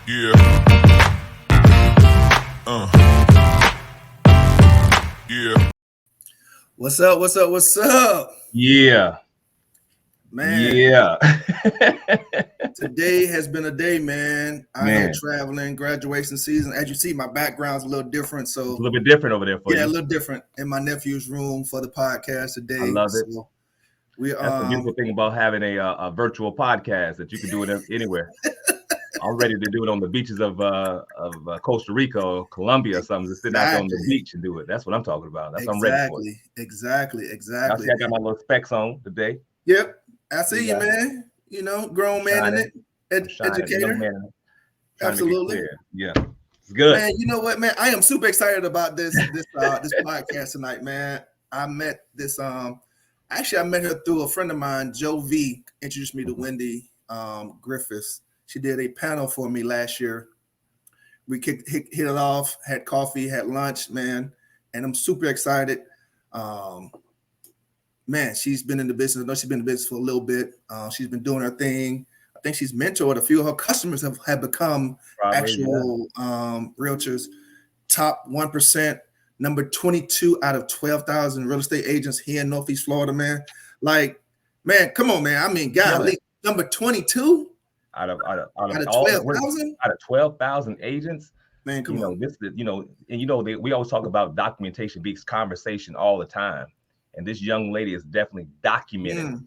Yeah. Yeah. What's up? What's up? What's up? Yeah. Man. Yeah. Today has been a day, man. Out here traveling, graduation season. As you see, my background's a little different. So it's a little bit different over there for you. Yeah, a little different in my nephew's room for the podcast today. I love it. So that's the beautiful thing about having a virtual podcast, that you can do it anywhere. I'm ready to do it on the beaches of Costa Rica or Colombia or something. Just sit out on the beach and do it. That's what I'm talking about. That's what I'm ready for. Exactly. I see I got my little specs on today. Yep. I see you, man. You know, grown man in it. Educator. Absolutely. Yeah. It's good. Man, you know what, man? I am super excited about this podcast tonight, man. I met this actually I met her through a friend of mine, Joe V, introduced me to Wendy Griffis. She did a panel for me last year. We hit it off, had coffee, had lunch, man, and I'm super excited. Man, she's been in the business. I know she's been in the business for a little bit. She's been doing her thing. I think she's mentored a few of her customers have become actual realtors. Top 1%, number 22 out of 12,000 real estate agents here in Northeast Florida, man. Like, man, come on, man. I mean, golly, number 22 out of 12,000? Out of 12,000 agents. Man, come on. We always talk about documentation beats conversation all the time. And this young lady is definitely documented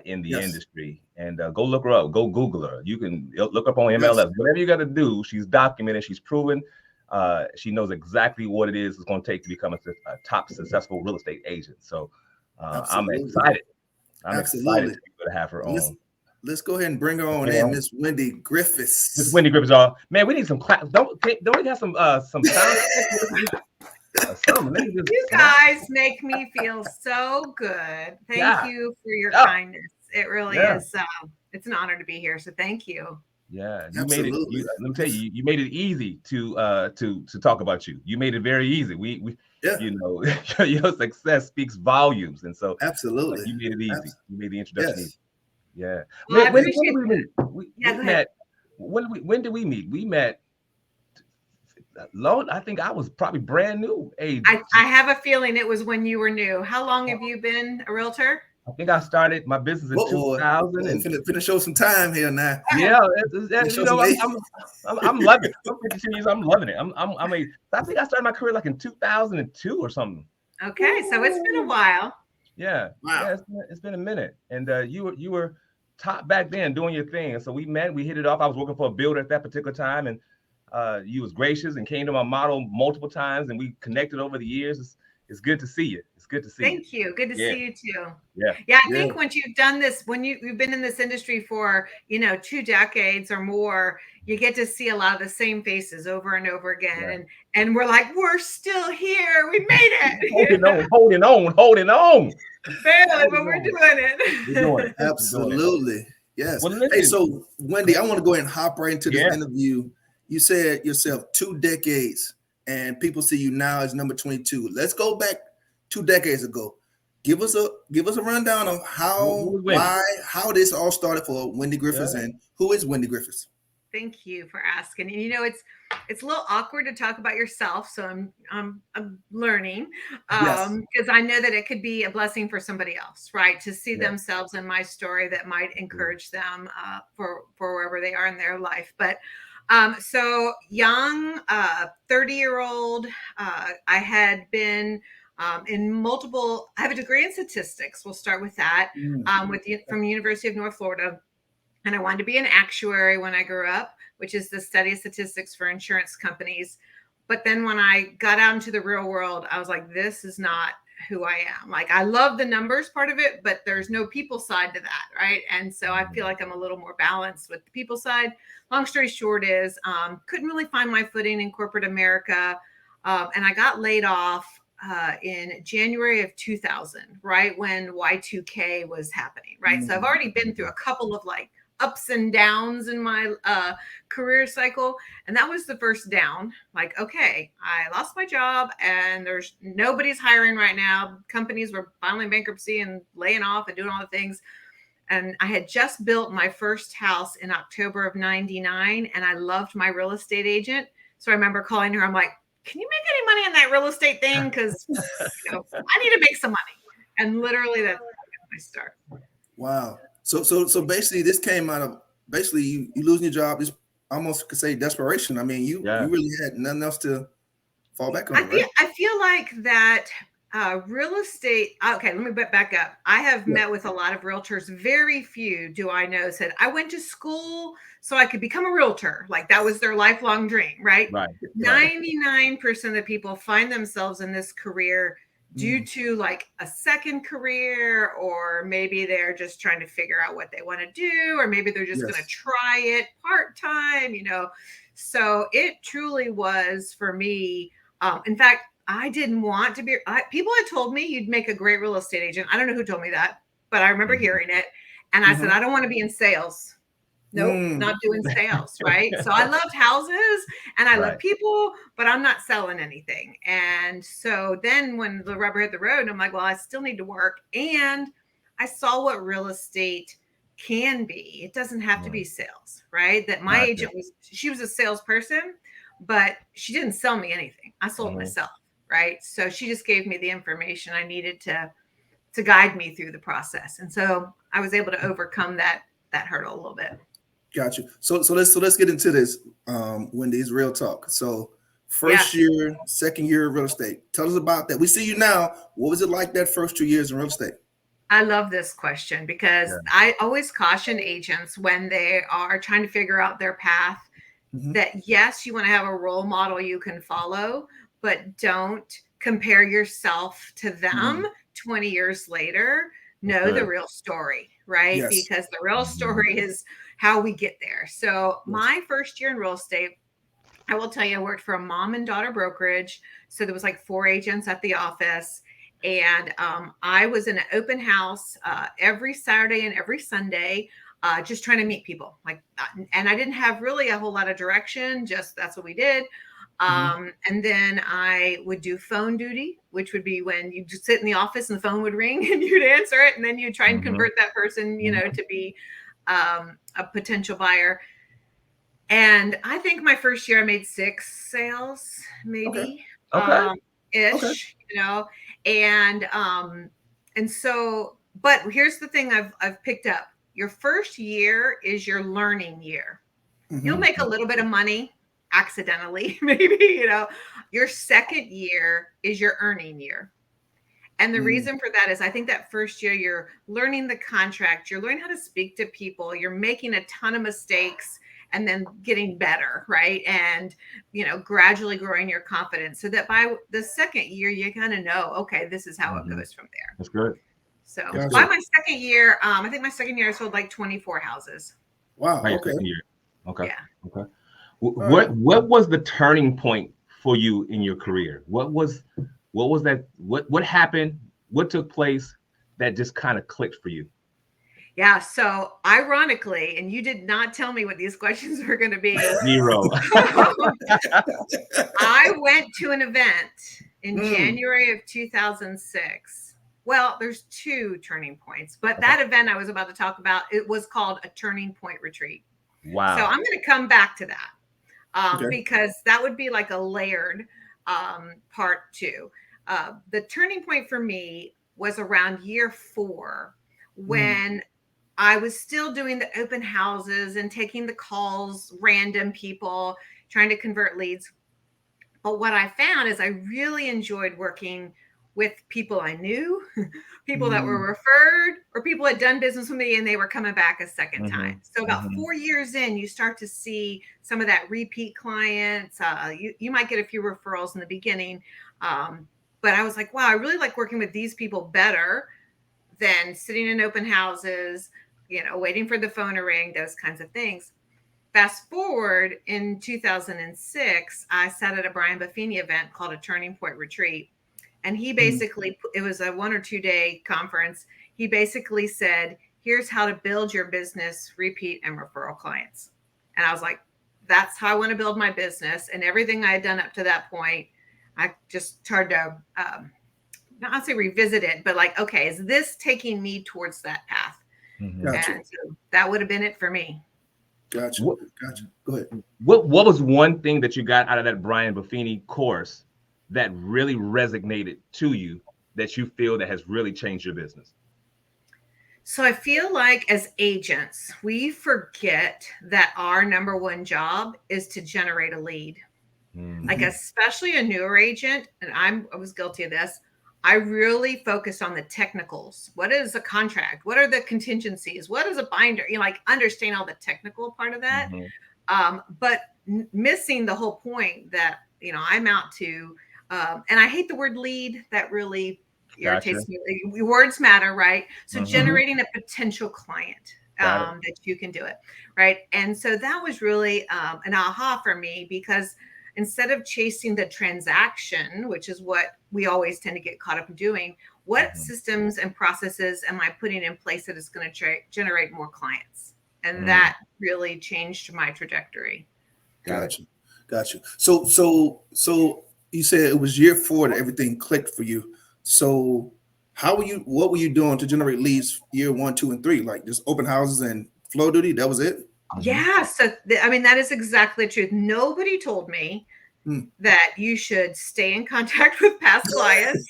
in the industry. And go look her up. Go Google her. You can look up on MLS. Whatever you got to do, she's documented. She's proven. She knows exactly what it is it's going to take to become a top successful real estate agent. So I'm excited. I'm excited to be able to have her on. Let's go ahead and bring her on in, Miss Wendy Griffis. Miss Wendy Griffis, y'all. Man, we need some clap. Don't we have some sound? You guys make me feel so good. Thank you for your kindness. It really is. It's an honor to be here. So thank you. Yeah, you made it. Let me tell you, you made it easy to talk about you. You made it very easy. Your success speaks volumes, and so absolutely, you made it easy. You made the introduction easy. Yeah. Well, when did we meet? We met. When did we meet? We met. I think I was probably brand new age. I have a feeling it was when you were new. How long have you been a realtor? I think I started my business in 2000. And finna show some time here now. Yeah, I'm loving it. I'm 52 years. I'm loving it. I think I started my career like in 2002 or something. Okay, so it's been a while. Yeah, wow. Yeah, it's been a minute. And you were top back then doing your thing. And so we met. We hit it off. I was working for a builder at that particular time, and you was gracious and came to my model multiple times, and we connected over the years. It's good to see you. It's good to see you. Thank you. Good to see you too. Yeah. I think once you've done this, when you've been in this industry for 2 decades or more, you get to see a lot of the same faces over and over again. And we're like, we're still here. We made it. Holding on. Barely, but we're doing it. We're doing it. Absolutely. Yes. Well, hey, so Wendy, I want to go ahead and hop right into this interview. You said yourself 2 decades, and people see you now as number 22. Let's go back 2 decades ago. Give us a rundown of how this all started for Wendy Griffis, and who is Wendy Griffis? Thank you for asking. It's a little awkward to talk about yourself, so I'm learning because I know that it could be a blessing for somebody else, right? To see themselves in my story that might encourage them for wherever they are in their life, but. So young, 30-year-old, I had been in multiple, I have a degree in statistics. We'll start with that from the University of North Florida. And I wanted to be an actuary when I grew up, which is the study of statistics for insurance companies. But then when I got out into the real world, I was like, this is not who I am. Like, I love the numbers part of it, but there's no people side to that, right? And so I feel like I'm a little more balanced with the people side. Long story short is, couldn't really find my footing in corporate America. And I got laid off in January of 2000, right when Y2K was happening, right? So I've already been through a couple of ups and downs in my career cycle. And that was the first down. Like, okay, I lost my job and nobody's hiring right now. Companies were filing bankruptcy and laying off and doing all the things. And I had just built my first house in October of 99, and I loved my real estate agent. So I remember calling her. I'm like, can you make any money in that real estate thing? Because, I need to make some money. And literally that's my start. Wow. So basically this came out of basically you losing your job is almost could say desperation. I mean, you really had nothing else to fall back on, right? I feel like that real estate. Okay, let me back up. I have met with a lot of realtors. Very few do I know said, I went to school so I could become a realtor. Like that was their lifelong dream, right? 99% of the people find themselves in this career due to like a second career, or maybe they're just trying to figure out what they want to do, or maybe they're just going to try it part-time, So it truly was for me. In fact, I didn't want to be, people had told me you'd make a great real estate agent. I don't know who told me that, but I remember hearing it. And I said, I don't want to be in sales. Nope, not doing sales, right? So I loved houses and I love people, but I'm not selling anything. And so then when the rubber hit the road, I'm like, well, I still need to work. And I saw what real estate can be. It doesn't have to be sales, right? That my agent she was a salesperson, but she didn't sell me anything. I sold myself, right? So she just gave me the information I needed to guide me through the process. And so I was able to overcome that hurdle a little bit. Got you. So let's get into this. Wendy's real talk. So first year, second year of real estate. Tell us about that. We see you now. What was it like that first 2 years in real estate? I love this question because I always caution agents when they are trying to figure out their path that yes, you want to have a role model you can follow, but don't compare yourself to them 20 years later. Know the real story, right? Because the real story is how we get there. So my first year in real estate, I will tell you, I worked for a mom and daughter brokerage. So there was like 4 agents at the office. And I was in an open house every Saturday and every Sunday, just trying to meet people. And I didn't have really a whole lot of direction, just that's what we did. And then I would do phone duty, which would be when you just sit in the office and the phone would ring and you'd answer it. And then you try and convert that person, to be a potential buyer. And I think my first year I made 6 sales, maybe ish, and so, but here's the thing I've picked up. Your first year is your learning year. You'll make a little bit of money accidentally, maybe, your second year is your earning year. And the reason for that is I think that first year you're learning the contract, you're learning how to speak to people, you're making a ton of mistakes and then getting better, right? And, gradually growing your confidence so that by the second year, you kind of know, okay, this is how it goes from there. That's good. So by my second year, I think my second year I sold like 24 houses. Wow. Okay. Okay. Yeah. Okay. What was the turning point for you in your career? What was that? What happened? What took place that just kind of clicked for you? Yeah. So ironically, and you did not tell me what these questions were going to be. 0. I went to an event in January of 2006. Well, there's 2 turning points, but that event I was about to talk about, it was called a turning point retreat. Wow. So I'm going to come back to that because that would be like a layered part 2. The turning point for me was around year 4 when I was still doing the open houses and taking the calls, random people, trying to convert leads. But what I found is I really enjoyed working with people I knew, people that were referred, or people had done business with me and they were coming back a second time. So about 4 years in, you start to see some of that repeat clients. You might get a few referrals in the beginning. But I was like, wow, I really like working with these people better than sitting in open houses, waiting for the phone to ring, those kinds of things. Fast forward in 2006, I sat at a Brian Buffini event called a Turning Point Retreat. And he basically, it was a 1 or 2 day conference. He basically said, here's how to build your business, repeat and referral clients. And I was like, that's how I want to build my business. And everything I had done up to that point, I just started to, not say revisit it, but like, okay, is this taking me towards that path? Gotcha. And so that would have been it for me. Gotcha. Go ahead. What was one thing that you got out of that Brian Buffini course that really resonated to you that you feel that has really changed your business? So I feel like as agents, we forget that our number one job is to generate a lead. Like especially a newer agent, and I was guilty of this. I really focused on the technicals. What is a contract? What are the contingencies? What is a binder? Like understand all the technical part of that. But missing the whole point that, I'm out to, and I hate the word lead. That really irritates me. Words matter, right? So generating a potential client that you can do it, right? And so that was really an aha for me, because instead of chasing the transaction, which is what we always tend to get caught up in doing, what systems and processes am I putting in place that is going to generate more clients? And that really changed my trajectory. Gotcha. So you said it was year 4 that everything clicked for you. So what were you doing to generate leads year 1, 2, and 3? Like just open houses and flow duty? That was it? Yeah. So, that is exactly the truth. Nobody told me that you should stay in contact with past clients.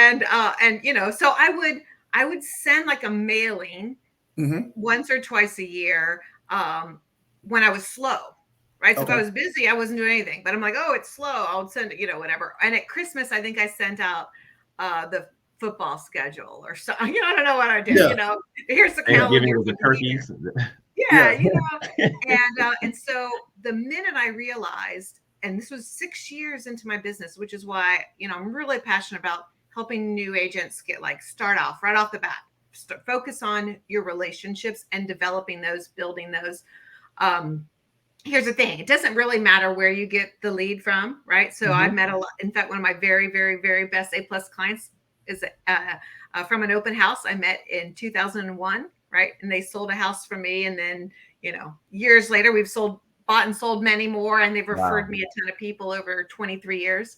and, so I would send like a mailing once or twice a year when I was slow. Right. So if I was busy, I wasn't doing anything, but I'm like, oh, it's slow. I'll send it, whatever. And at Christmas, I think I sent out the football schedule or so. I don't know what I did. Here's the calendar. Giving the turkeys. Yeah. And so the minute I realized, and this was 6 years into my business, which is why, I'm really passionate about helping new agents start off right off the bat, focus on your relationships and developing those, building those. Here's the thing. It doesn't really matter where you get the lead from, right? So I've met a lot. In fact, one of my very, very, very best A+ clients is from an open house I met in 2001, right? And they sold a house from me. And then, years later, we've bought and sold many more, and they've referred me a ton of people over 23 years.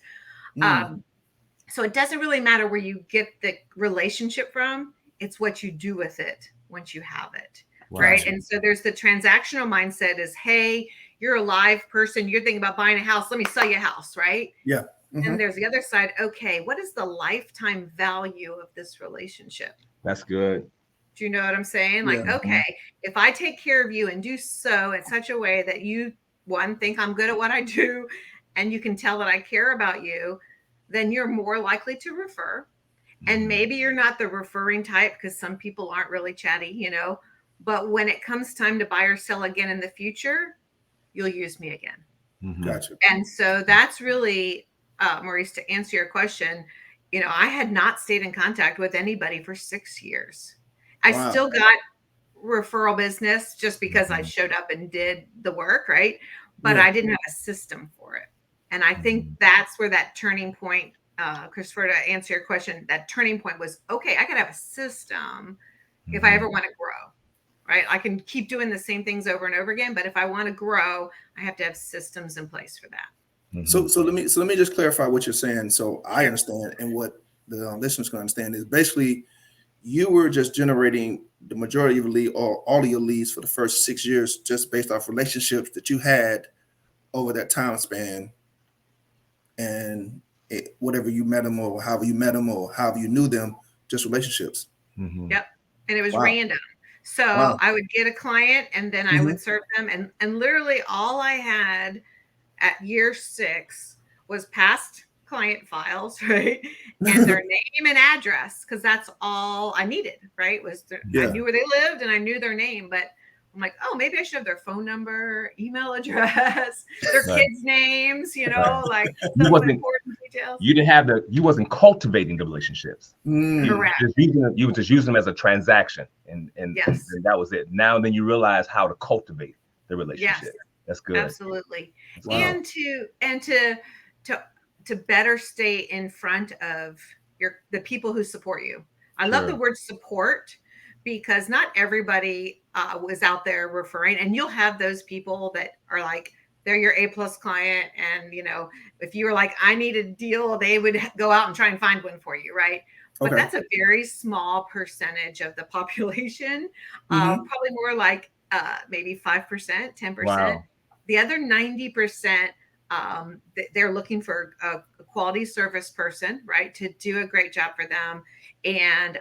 So it doesn't really matter where you get the relationship from. It's what you do with it once you have it. Right. And so there's the transactional mindset is, hey, you're a live person. You're thinking about buying a house. Let me sell you a house. Right. Yeah. And there's the other side. Okay. What is the lifetime value of this relationship? That's good. Do you know what I'm saying? Like, okay, if I take care of you and do so in such a way that you, one, think I'm good at what I do, and you can tell that I care about you, then you're more likely to refer. And maybe you're not the referring type, because some people aren't really chatty, but when it comes time to buy or sell again in the future, you'll use me again. Gotcha. And so that's really, Maurice, to answer your question, I had not stayed in contact with anybody for 6 years. I still got referral business just because I showed up and did the work, right? But I didn't have a system for it. And I think that's where that turning point, Christopher, to answer your question, that turning point was, okay, I got to have a system if I ever want to grow. Right. I can keep doing the same things over and over again, but if I want to grow, I have to have systems in place for that. So let me just clarify what you're saying, so I understand, and what the listeners can understand is basically you were just generating the majority of your lead, or all of your leads, for the first 6 years, just based off relationships that you had over that time span, and whatever you met them, or however you met them, or however you knew them, just relationships. Yep. And it was random. So I would get a client, and then I would serve them. And literally all I had at year 6 was past client files, right? And their name and address, because that's all I needed, right? I knew where they lived and I knew their name, but I'm like, oh, maybe I should have their phone number, email address, their kids' names, like some important details. You wasn't cultivating the relationships. Correct. You were just using them as a transaction, and that was it. Now then you realize how to cultivate the relationship. Yes. That's good. Absolutely. And to better stay in front of the people who support you. I love the word support, because not everybody was out there referring, and you'll have those people that are like, they're your A+ client. And, if you were like, I need a deal, they would go out and try and find one for you. Right. but that's a very small percentage of the population. Probably more like maybe 5%, 10%. Wow. The other 90%, they're looking for a quality service person, right, to do a great job for them. And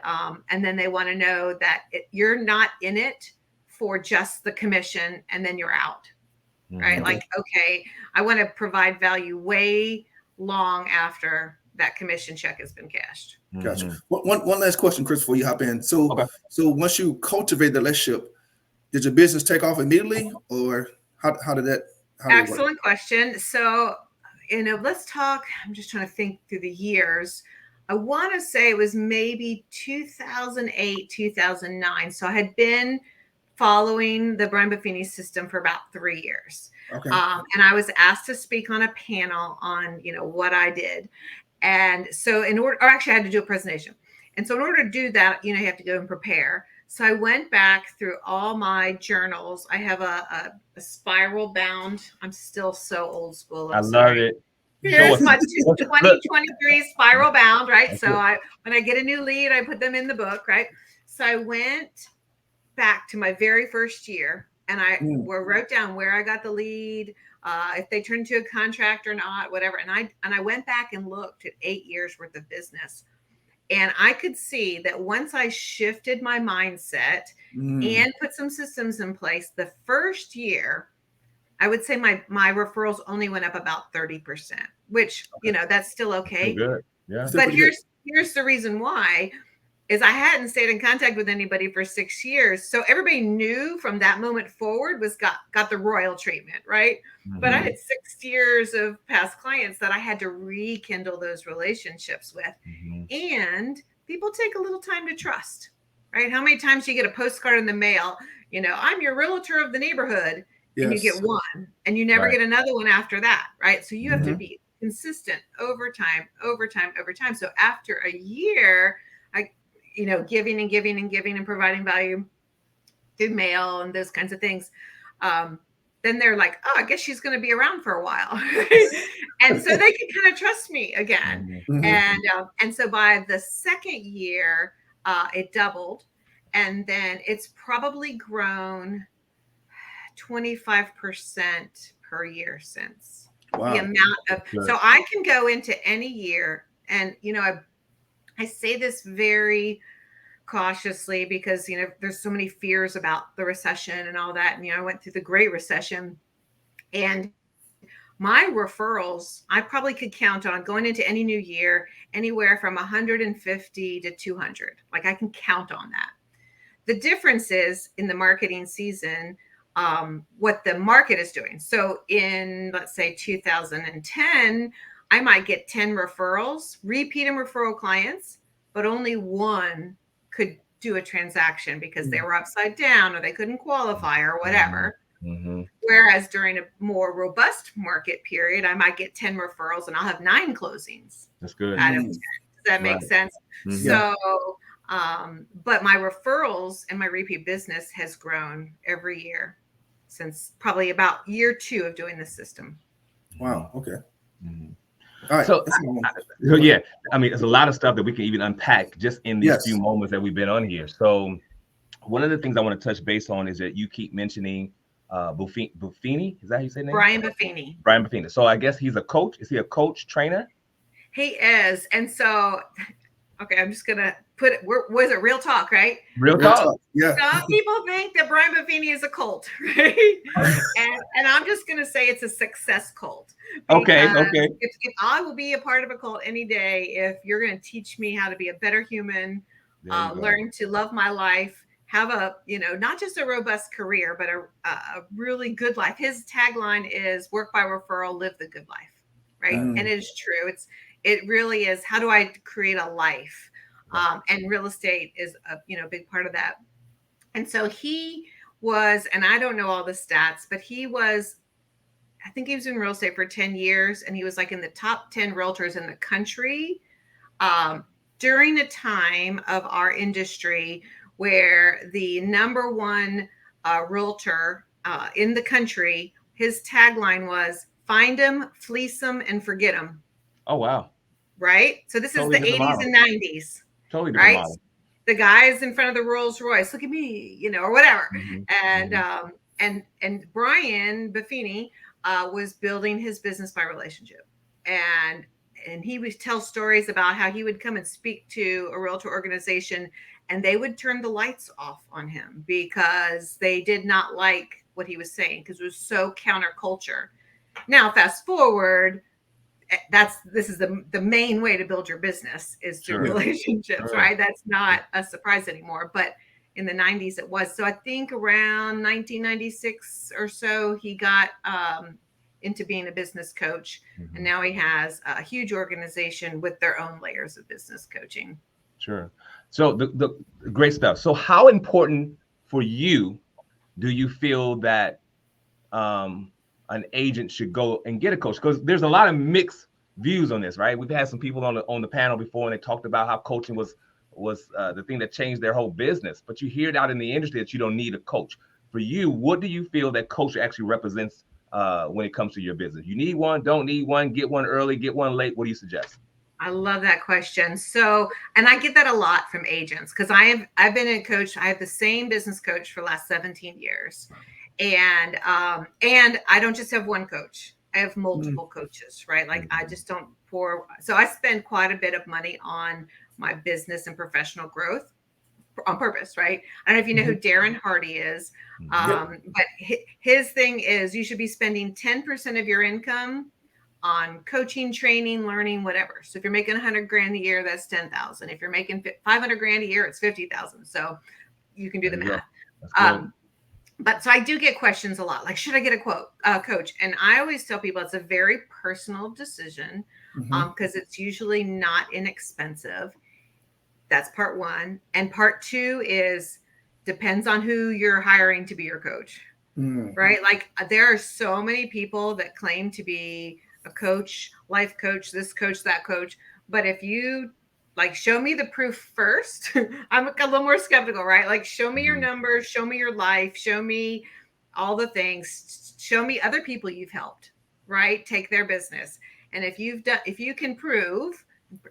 then they want to know that you're not in it for just the commission and then you're out, right? Like, okay, I want to provide value way long after that commission check has been cashed. Gotcha. One last question, Chris, before you hop in. So once you cultivate the relationship, did your business take off immediately, or how did that? Excellent question. So, let's talk. I'm just trying to think through the years. I want to say it was maybe 2008, 2009. So I had been following the Brian Buffini system for about 3 years. Okay. And I was asked to speak on a panel on, what I did. And so I had to do a presentation. And so in order to do that, you have to go and prepare. So I went back through all my journals. I have a spiral bound. I'm still so old school. I love it. Here's my 2023 spiral bound, right? So when I get a new lead, I put them in the book, right? So I went back to my very first year and I wrote down where I got the lead, if they turned into a contract or not, whatever. And I went back and looked at 8 years worth of business. And I could see that once I shifted my mindset and put some systems in place, the first year, I would say my referrals only went up about 30%, which, that's still okay. Good. Yeah. But here's the reason why is I hadn't stayed in contact with anybody for 6 years. So everybody knew from that moment forward got the royal treatment, right? But I had 6 years of past clients that I had to rekindle those relationships with. And people take a little time to trust, right? How many times do you get a postcard in the mail? I'm your realtor of the neighborhood. And you get one and you never get another one after that, right? So you have to be consistent over time. So after a year, giving and providing value through mail and those kinds of things. Then they're like, oh, I guess she's going to be around for a while. And so they can kind of trust me again. And so by the second year, it doubled. And then it's probably grown 25% per year since. Wow. The amount of, so I can go into any year and, I say this very cautiously because, there's so many fears about the recession and all that. And, I went through the Great Recession and my referrals, I probably could count on going into any new year, anywhere from 150 to 200. Like I can count on that. The difference is in the marketing season, what the market is doing. So in, let's say 2010, I might get 10 referrals, repeat and referral clients, but only one could do a transaction because they were upside down or they couldn't qualify or whatever. Whereas during a more robust market period, I might get 10 referrals and I'll have 9 closings. That's good. Out of 10. Does that make sense? So, but my referrals and my repeat business has grown every year since probably about year 2 of doing this system. Wow. Okay. All right. So, I mean, there's a lot of stuff that we can even unpack just in these few moments that we've been on here. So one of the things I want to touch base on is that you keep mentioning Buffini. Is that how you say his name? Brian Buffini. Brian Buffini. So I guess he's a coach. Is he a coach trainer? He is. And so, okay, I'm just going to put it, was it real talk, right? Real talk. Yeah. Some people think that Brian Buffini is a cult, right? and I'm just going to say it's a success cult. Okay. If I will be a part of a cult any day, if you're going to teach me how to be a better human, learn to love my life, have a, not just a robust career, but a really good life. His tagline is work by referral, live the good life, right? And it is true. It really is. How do I create a life? And real estate is a big part of that. And so he was, and I don't know all the stats, but I think he was in real estate for 10 years and he was like in the top 10 realtors in the country during a time of our industry where the number one realtor in the country, his tagline was find them, fleece them, and forget them. Oh, wow. Right? So this is the 80s and 90s. Totally different right? model. The guy's in front of the Rolls Royce, look at me, you know, or whatever. And Brian Buffini was building his business by relationship. And he would tell stories about how he would come and speak to a realtor organization and they would turn the lights off on him because they did not like what he was saying because it was so counterculture. Now, fast forward, this is the main way to build your business is through relationships, right? That's not a surprise anymore. But in the 90s, it was. So I think around 1996 or so, he got into being a business coach. And now he has a huge organization with their own layers of business coaching. Sure. So the great stuff. So how important for you do you feel that an agent should go and get a coach? Because there's a lot of mixed views on this, right? We've had some people on the panel before, and they talked about how coaching was the thing that changed their whole business. But you hear it out in the industry that you don't need a coach. For you, what do you feel that coach actually represents when it comes to your business? You need one, don't need one, get one early, get one late. What do you suggest? I love that question. So, and I get that a lot from agents because I've been a coach. I have the same business coach for the last 17 years. And I don't just have one coach. I have multiple coaches, right? Like I just don't pour. So I spend quite a bit of money on my business and professional growth on purpose, right? I don't know if you know who Darren Hardy is, but his thing is you should be spending 10% of your income on coaching, training, learning, whatever. So if you're making 100 grand a year, that's 10,000. If you're making 500 grand a year, it's 50,000. So you can do the math. But so I do get questions a lot, like, should I get a coach? And I always tell people it's a very personal decision because it's usually not inexpensive. That's part one. And part two is depends on who you're hiring to be your coach, right? Like there are so many people that claim to be a coach, life coach, this coach, that coach. But if you like, show me the proof first. I'm a little more skeptical, right? Like, show me your numbers, show me your life, show me all the things, show me other people you've helped, right? Take their business. And if you can prove,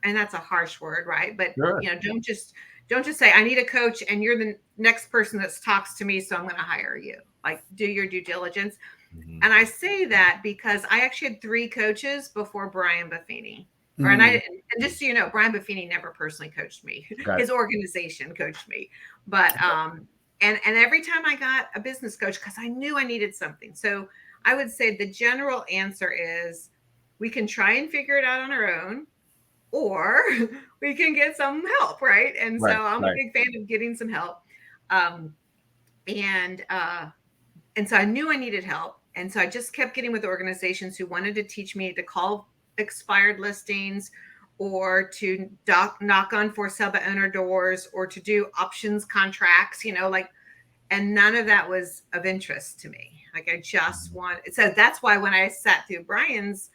and that's a harsh word, right? But you know, don't just say I need a coach and you're the next person that talks to me, so I'm going to hire you. Like, do your due diligence. And I say that because I actually had 3 coaches before Brian Buffini. And just so you know, Brian Buffini never personally coached me. His organization coached me. But and every time I got a business coach, because I knew I needed something. So I would say the general answer is we can try and figure it out on our own, or we can get some help, right? And so I'm a big fan of getting some help. And so I knew I needed help. And so I just kept getting with organizations who wanted to teach me to call expired listings or to knock on for sale by owner doors or to do options contracts, you know, like, and none of that was of interest to me. Like I just so that's why when I sat through Brian's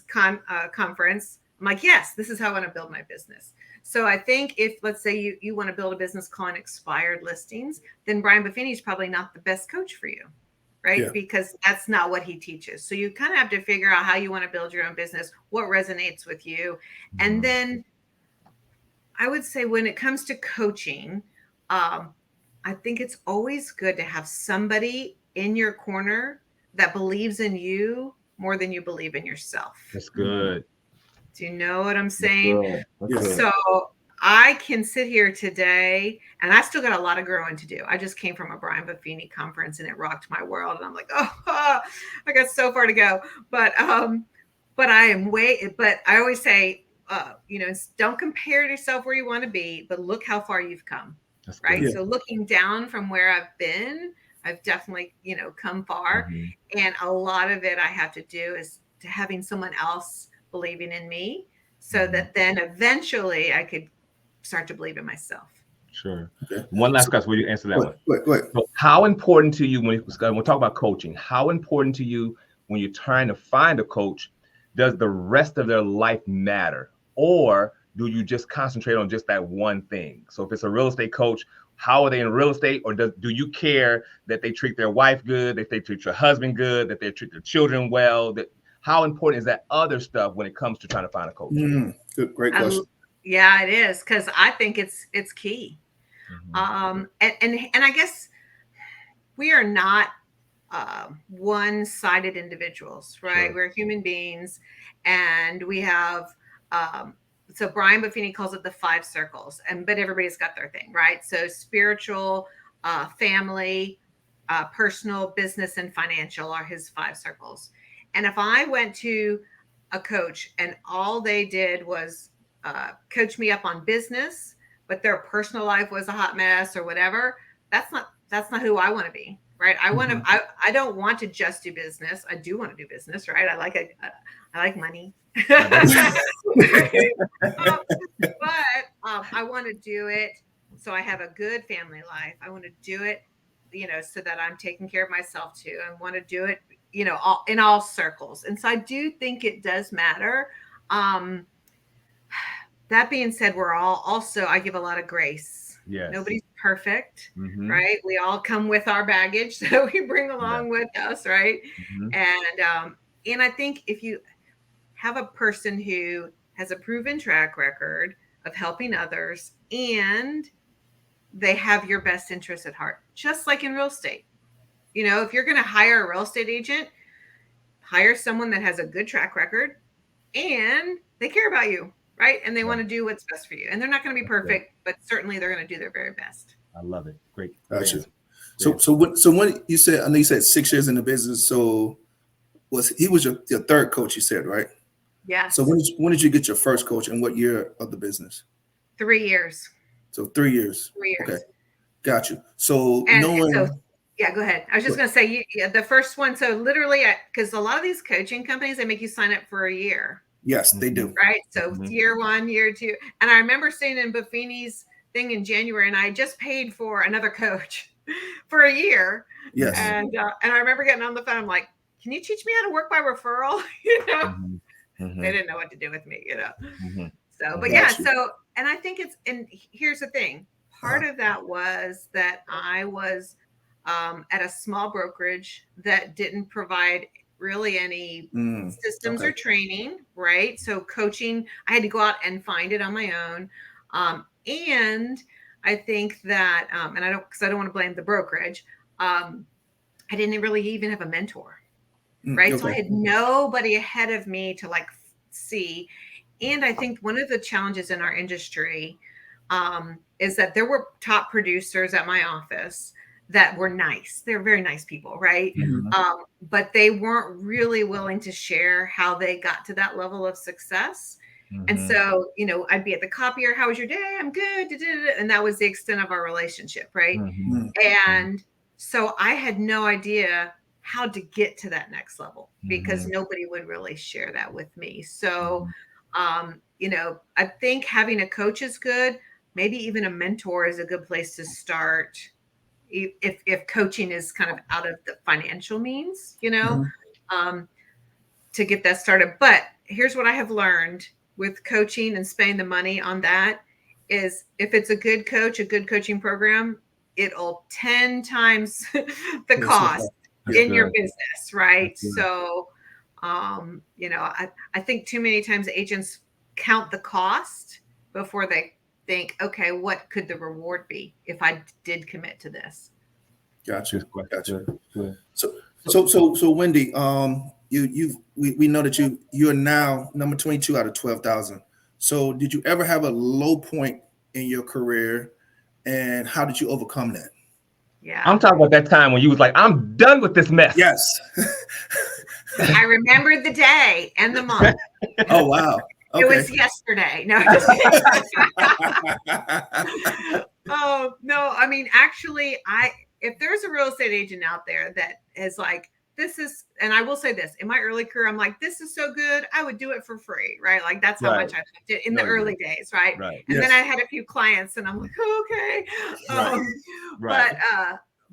conference, I'm like, yes, this is how I want to build my business. So I think if, let's say you want to build a business calling expired listings, then Brian Buffini is probably not the best coach for you. Right? Because that's not what he teaches. So you kind of have to figure out how you want to build your own business, what resonates with you. And then I would say when it comes to coaching, I think it's always good to have somebody in your corner that believes in you more than you believe in yourself. That's good. Do you know what I'm saying? So I can sit here today and I still got a lot of growing to do. I just came from a Brian Buffini conference and it rocked my world. And I'm like, I got so far to go. But but I always say, you know, don't compare yourself where you want to be, but look how far you've come. That's right. So looking down from where I've been, I've definitely, you know, come far. And a lot of it I have to do is to having someone else believing in me so that then eventually I could start to believe in myself. Sure. One last question. Will you answer that one? Wait. So how important to you when we talk about coaching, how important to you when you're trying to find a coach, does the rest of their life matter? Or do you just concentrate on just that one thing? So if it's a real estate coach, how are they in real estate? Or do you care that they treat their wife good, that they treat your husband good, that they treat their children well? How important is that other stuff when it comes to trying to find a coach? Good, great question. Yeah, it is, because I think it's key. Mm-hmm. And I guess we are not one-sided individuals, right? Sure. We're human beings, and we have so Brian Buffini calls it the 5 circles, but everybody's got their thing, right? So spiritual, family, personal, business, and financial are his 5 circles. And if I went to a coach and all they did was coach me up on business, but their personal life was a hot mess or whatever, that's not who I want to be, right? I don't want to just do business. I do want to do business, right? I like money. But I want to do it so I have a good family life. I want to do it, so that I'm taking care of myself too. I want to do it, in all circles. And so I do think it does matter. Um, that being said, we're all also, I give a lot of grace. Yes. Nobody's perfect, right? We all come with our baggage that we bring along with us, right? And I think if you have a person who has a proven track record of helping others and they have your best interest at heart, just like in real estate. If you're going to hire a real estate agent, hire someone that has a good track record and they care about you, right? And they want to do what's best for you. And they're not going to be perfect, but certainly they're going to do their very best. I love it. Great. Gotcha. So when you said, I know you said 6 years in the business. So he was your third coach, you said, right? Yeah. So when did you get your first coach, and what year of the business? 3 years. So 3 years. 3 years. Okay. Got you. So yeah, go ahead. I was just going to say, the first one. So literally, because a lot of these coaching companies, they make you sign up for a year. Yes, they do. Right. So year 1, year 2. And I remember staying in Buffini's thing in January, and I just paid for another coach for a year. Yes. And I remember getting on the phone. I'm like, can you teach me how to work by referral? They didn't know what to do with me, So, but yeah. So, and I think and here's the thing. Part of that was that I was at a small brokerage that didn't provide really any systems or training, right? So coaching, I had to go out and find it on my own. And I think that, and I don't want to blame the brokerage. I didn't really even have a mentor, right? So I had nobody ahead of me to see. And I think one of the challenges in our industry is that there were top producers at my office that were nice. They're very nice people, right? But they weren't really willing to share how they got to that level of success. And so, I'd be at the copier. How was your day? I'm good. And that was the extent of our relationship, right? And so I had no idea how to get to that next level because nobody would really share that with me. So, I think having a coach is good. Maybe even a mentor is a good place to start if coaching is kind of out of the financial means, to get that started. But here's what I have learned with coaching and spending the money on that is if it's a good coach, a good coaching program, it'll 10 times the cost in your business, right? So, I think too many times agents count the cost before they think, okay, what could the reward be if I did commit to this? Gotcha. So Wendy, we know that you're now number 22 out of 12,000. So did you ever have a low point in your career, and how did you overcome that? Yeah, I'm talking about that time when you was like, I'm done with this mess. Yes. I remembered the day and the month. Oh, wow. Okay. It was yesterday. No, oh, no. I mean, actually, if there's a real estate agent out there that is like, this is, and I will say this, in my early career, I'm like, this is so good, I would do it for free, right? Like that's how much I did in the early days, right? And then I had a few clients and I'm like, okay.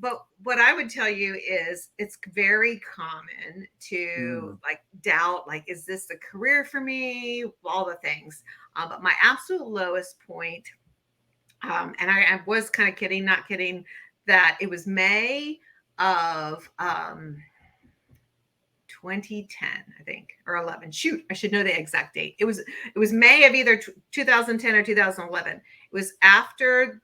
But what I would tell you is it's very common to doubt, is this the career for me? All the things. But my absolute lowest point, and I was kind of kidding, not kidding, that it was May of 2010, I think, or 11. Shoot, I should know the exact date. It was May of either 2010 or 2011. It was after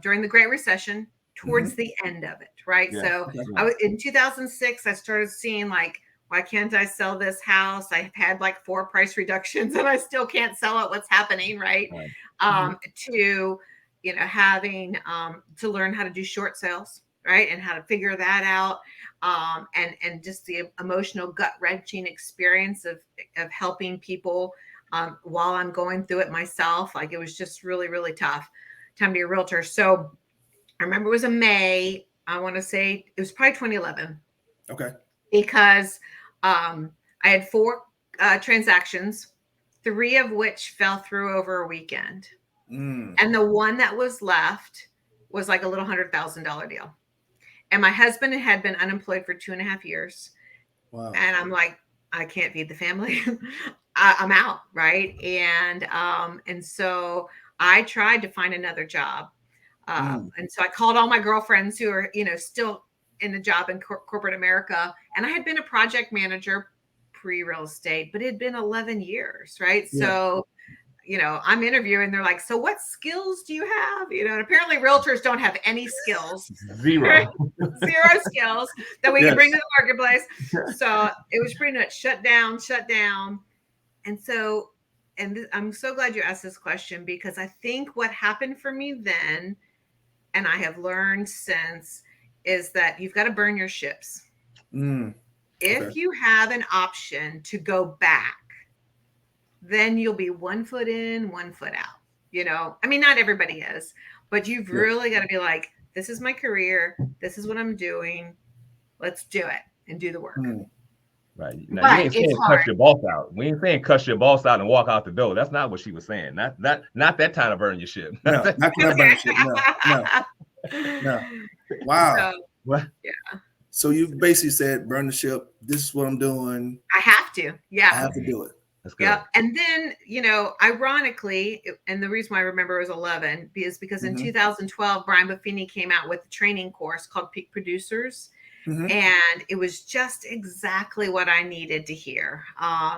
during the Great Recession, towards the end of it, right? Yeah. So in 2006, I started seeing like, why can't I sell this house? I've had like 4 price reductions and I still can't sell it. What's happening, right? To, you know, having to learn how to do short sales, right? And how to figure that out. And just the emotional gut wrenching experience of helping people while I'm going through it myself. Like, it was just really, really tough time to be a realtor. So I remember it was in May. I want to say it was probably 2011. Okay. Because I had 4 transactions, 3 of which fell through over a weekend. And the one that was left was like a little $100,000 deal. And my husband had been unemployed for 2.5 years. Wow. And I'm like, I can't feed the family. I'm out. Right. And so I tried to find another job. And so I called all my girlfriends who are, you know, still in the job in corporate America. And I had been a project manager pre-real estate, but it had been 11 years. Right. Yeah. So, you know, I'm interviewing, they're like, so what skills do you have? You know, and apparently realtors don't have any skills. Zero. Right? Zero skills that we can bring to the marketplace. So it was pretty much shut down. And so, I'm so glad you asked this question, because I think what happened for me then, and I have learned since, is that you've got to burn your ships. If you have an option to go back, then you'll be 1 foot in, 1 foot out. You know, I mean, not everybody is, but you've really got to be like, this is my career. This is what I'm doing. Let's do it and do the work. Right. Now, you ain't saying cuss your boss out. We ain't saying cuss your boss out and walk out the door. That's not what she was saying. Not that time to burn your ship. No, not that burn your ship. No. Wow. What? Yeah. So you basically said, burn the ship. This is what I'm doing. I have to. Yeah. I have to do it. That's good. Yeah. And then, you know, ironically, and the reason why I remember it was 11 is because in 2012, Brian Buffini came out with a training course called Peak Producers. And it was just exactly what I needed to hear.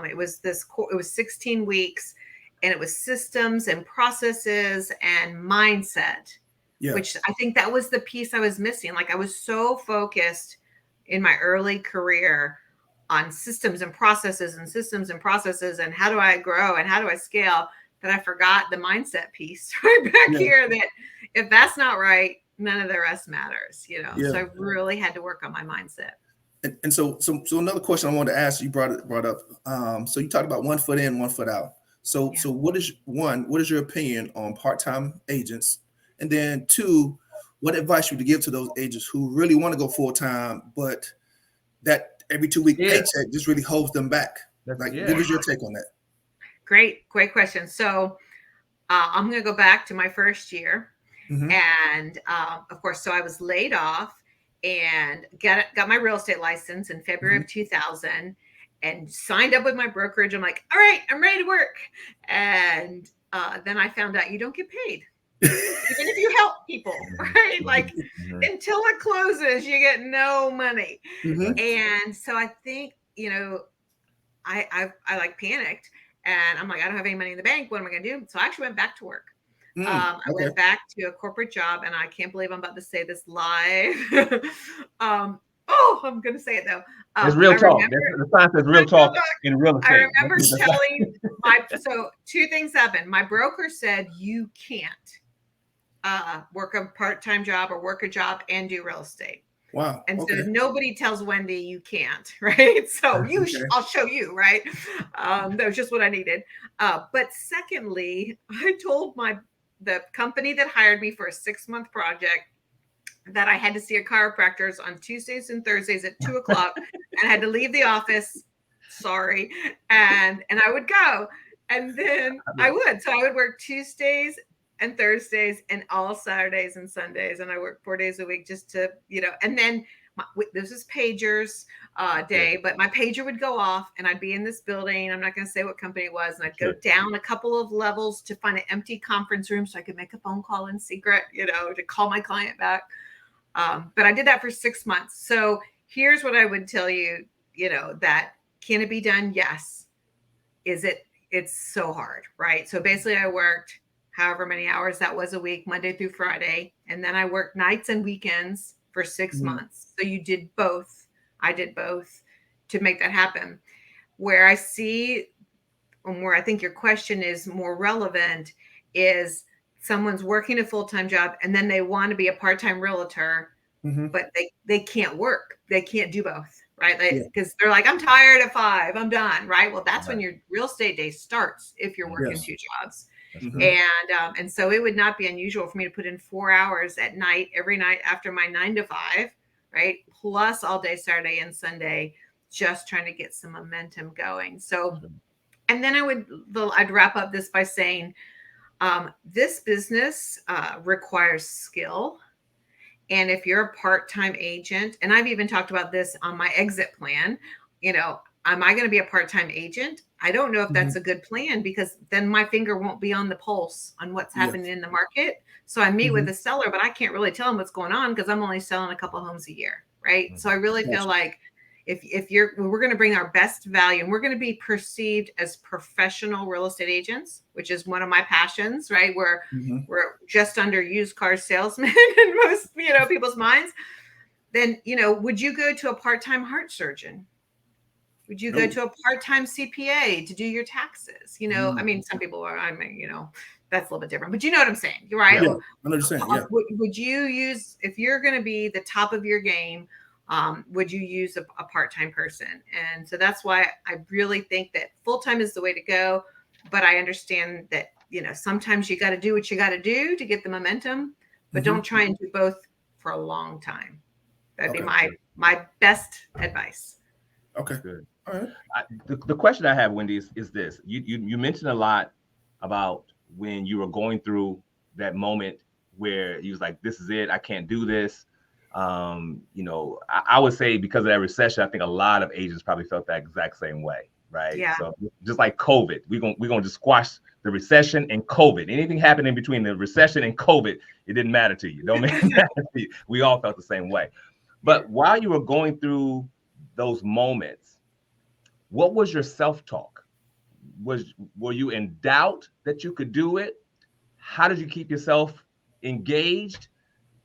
It was it was 16 weeks, and it was systems and processes and mindset, which I think that was the piece I was missing. Like, I was so focused in my early career on systems and processes and how do I grow and how do I scale, that I forgot the mindset piece right back here, that if that's not right, none of the rest matters, you know? So I really had to work on my mindset. And so another question I wanted to ask, you brought up, so you talked about 1 foot in, 1 foot out. So what is your opinion on part-time agents? And then 2, what advice would you give to those agents who really want to go full-time, but that every 2-week paycheck just really holds them back? Like, what is your take on that? Great question. So I'm going to go back to my first year. And of course, so I was laid off and got my real estate license in February of 2000 and signed up with my brokerage. I'm like, all right, I'm ready to work. And then I found out you don't get paid. Even if you help people, right? Like, until it closes, you get no money. And so I think, you know, I like panicked, and I'm like, I don't have any money in the bank. What am I going to do? So I actually went back to work. I went back to a corporate job, and I can't believe I'm about to say this live. I'm going to say it though. It's real talk. The sign says real talk in real estate. I remember telling so 2 things happened. My broker said, you can't work a part-time job or work a job and do real estate. Wow. And so nobody tells Wendy you can't, right? So I'll show you, right? That was just what I needed. But secondly, I told the company that hired me for a 6-month project that I had to see a chiropractor on Tuesdays and Thursdays at 2:00, and I had to leave the office. Sorry. And I would go, and then I would work Tuesdays and Thursdays and all Saturdays and Sundays. And I worked 4 days a week just to, you know, and then this is pagers day, but my pager would go off and I'd be in this building. I'm not going to say what company it was. And I'd go down a couple of levels to find an empty conference room so I could make a phone call in secret, you know, to call my client back. But I did that for 6 months. So here's what I would tell you that can it be done? Yes. It's so hard, right? So basically I worked however many hours that was a week, Monday through Friday. And then I worked nights and weekends for 6 months. So you did both. I did both to make that happen. Where I see, and where I think your question is more relevant, is someone's working a full-time job and then they want to be a part-time realtor, but they can't work. They can't do both, right? Because they're like, I'm tired at 5, I'm done, right? Well, that's when your real estate day starts if you're working 2 jobs. And so it would not be unusual for me to put in 4 hours at night, every night after my 9 to 5, right? Plus all day Saturday and Sunday, just trying to get some momentum going. So, and then I'd wrap up this by saying, this business requires skill. And if you're a part-time agent, and I've even talked about this on my exit plan, am I going to be a part-time agent? I don't know if that's a good plan, because then my finger won't be on the pulse on what's happening in the market. So I meet with the seller, but I can't really tell them what's going on because I'm only selling a couple homes a year, right? So I really feel like we're going to bring our best value, and we're going to be perceived as professional real estate agents, which is one of my passions, right? We're just under used car salesmen in most, people's minds. Then, would you go to a part-time heart surgeon? Would you go to a part-time CPA to do your taxes? I mean, some people are, that's a little bit different, but you know what I'm saying, right? Yeah, I understand. Yeah. Would you use, if you're going to be the top of your game, would you use a part-time person? And so that's why I really think that full-time is the way to go. But I understand that, sometimes you got to do what you got to do to get the momentum, but don't try and do both for a long time. That'd be my best advice. Okay. Good. All right. The question I have, Wendy, is this. You mentioned a lot about when you were going through that moment where you was like, this is it, I can't do this. I would say because of that recession, I think a lot of agents probably felt that exact same way, right? Yeah. So just like COVID, we're gonna just squash the recession and COVID. Anything happening between the recession and COVID, it didn't matter to you. Don't make sense. We all felt the same way. But while you were going through those moments, what was your self-talk? Were you in doubt that you could do it? How did you keep yourself engaged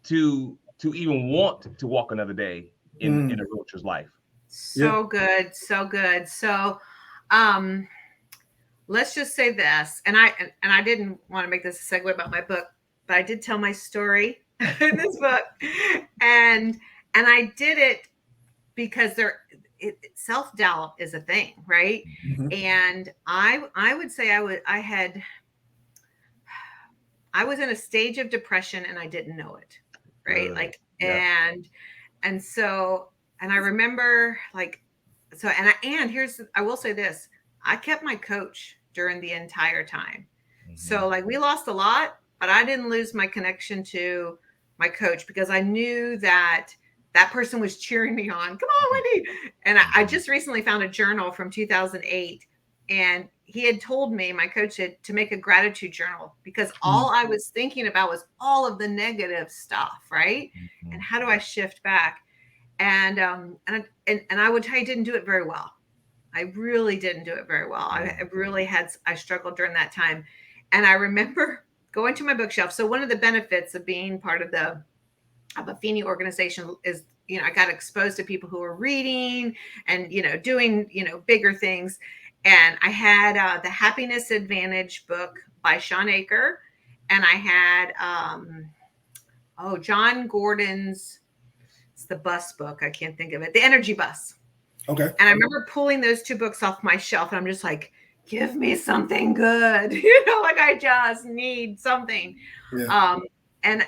to even want to walk another day in a realtor's life? So good. So good. So let's just say this, and I didn't want to make this a segue about my book, but I did tell my story in this book, and I did it because self-doubt is a thing, right? And I would say I was in a stage of depression and I didn't know it, right? And so I remember I will say this, I kept my coach during the entire time. So we lost a lot, but I didn't lose my connection to my coach, because I knew that person was cheering me on. Come on, Wendy. And I just recently found a journal from 2008. And he had told me, my coach said, to make a gratitude journal, because all I was thinking about was all of the negative stuff, right? And how do I shift back? And I would tell you, I didn't do it very well. I really didn't do it very well. I struggled during that time. And I remember going to my bookshelf. So one of the benefits of being part of the Buffini organization is, I got exposed to people who were reading and, doing, bigger things. And I had the Happiness Advantage book by Sean Aker. And I had, John Gordon's, it's the bus book. I can't think of it. The Energy Bus. Okay. And I remember pulling those 2 books off my shelf, and I'm just like, give me something good. I just need something. Yeah. And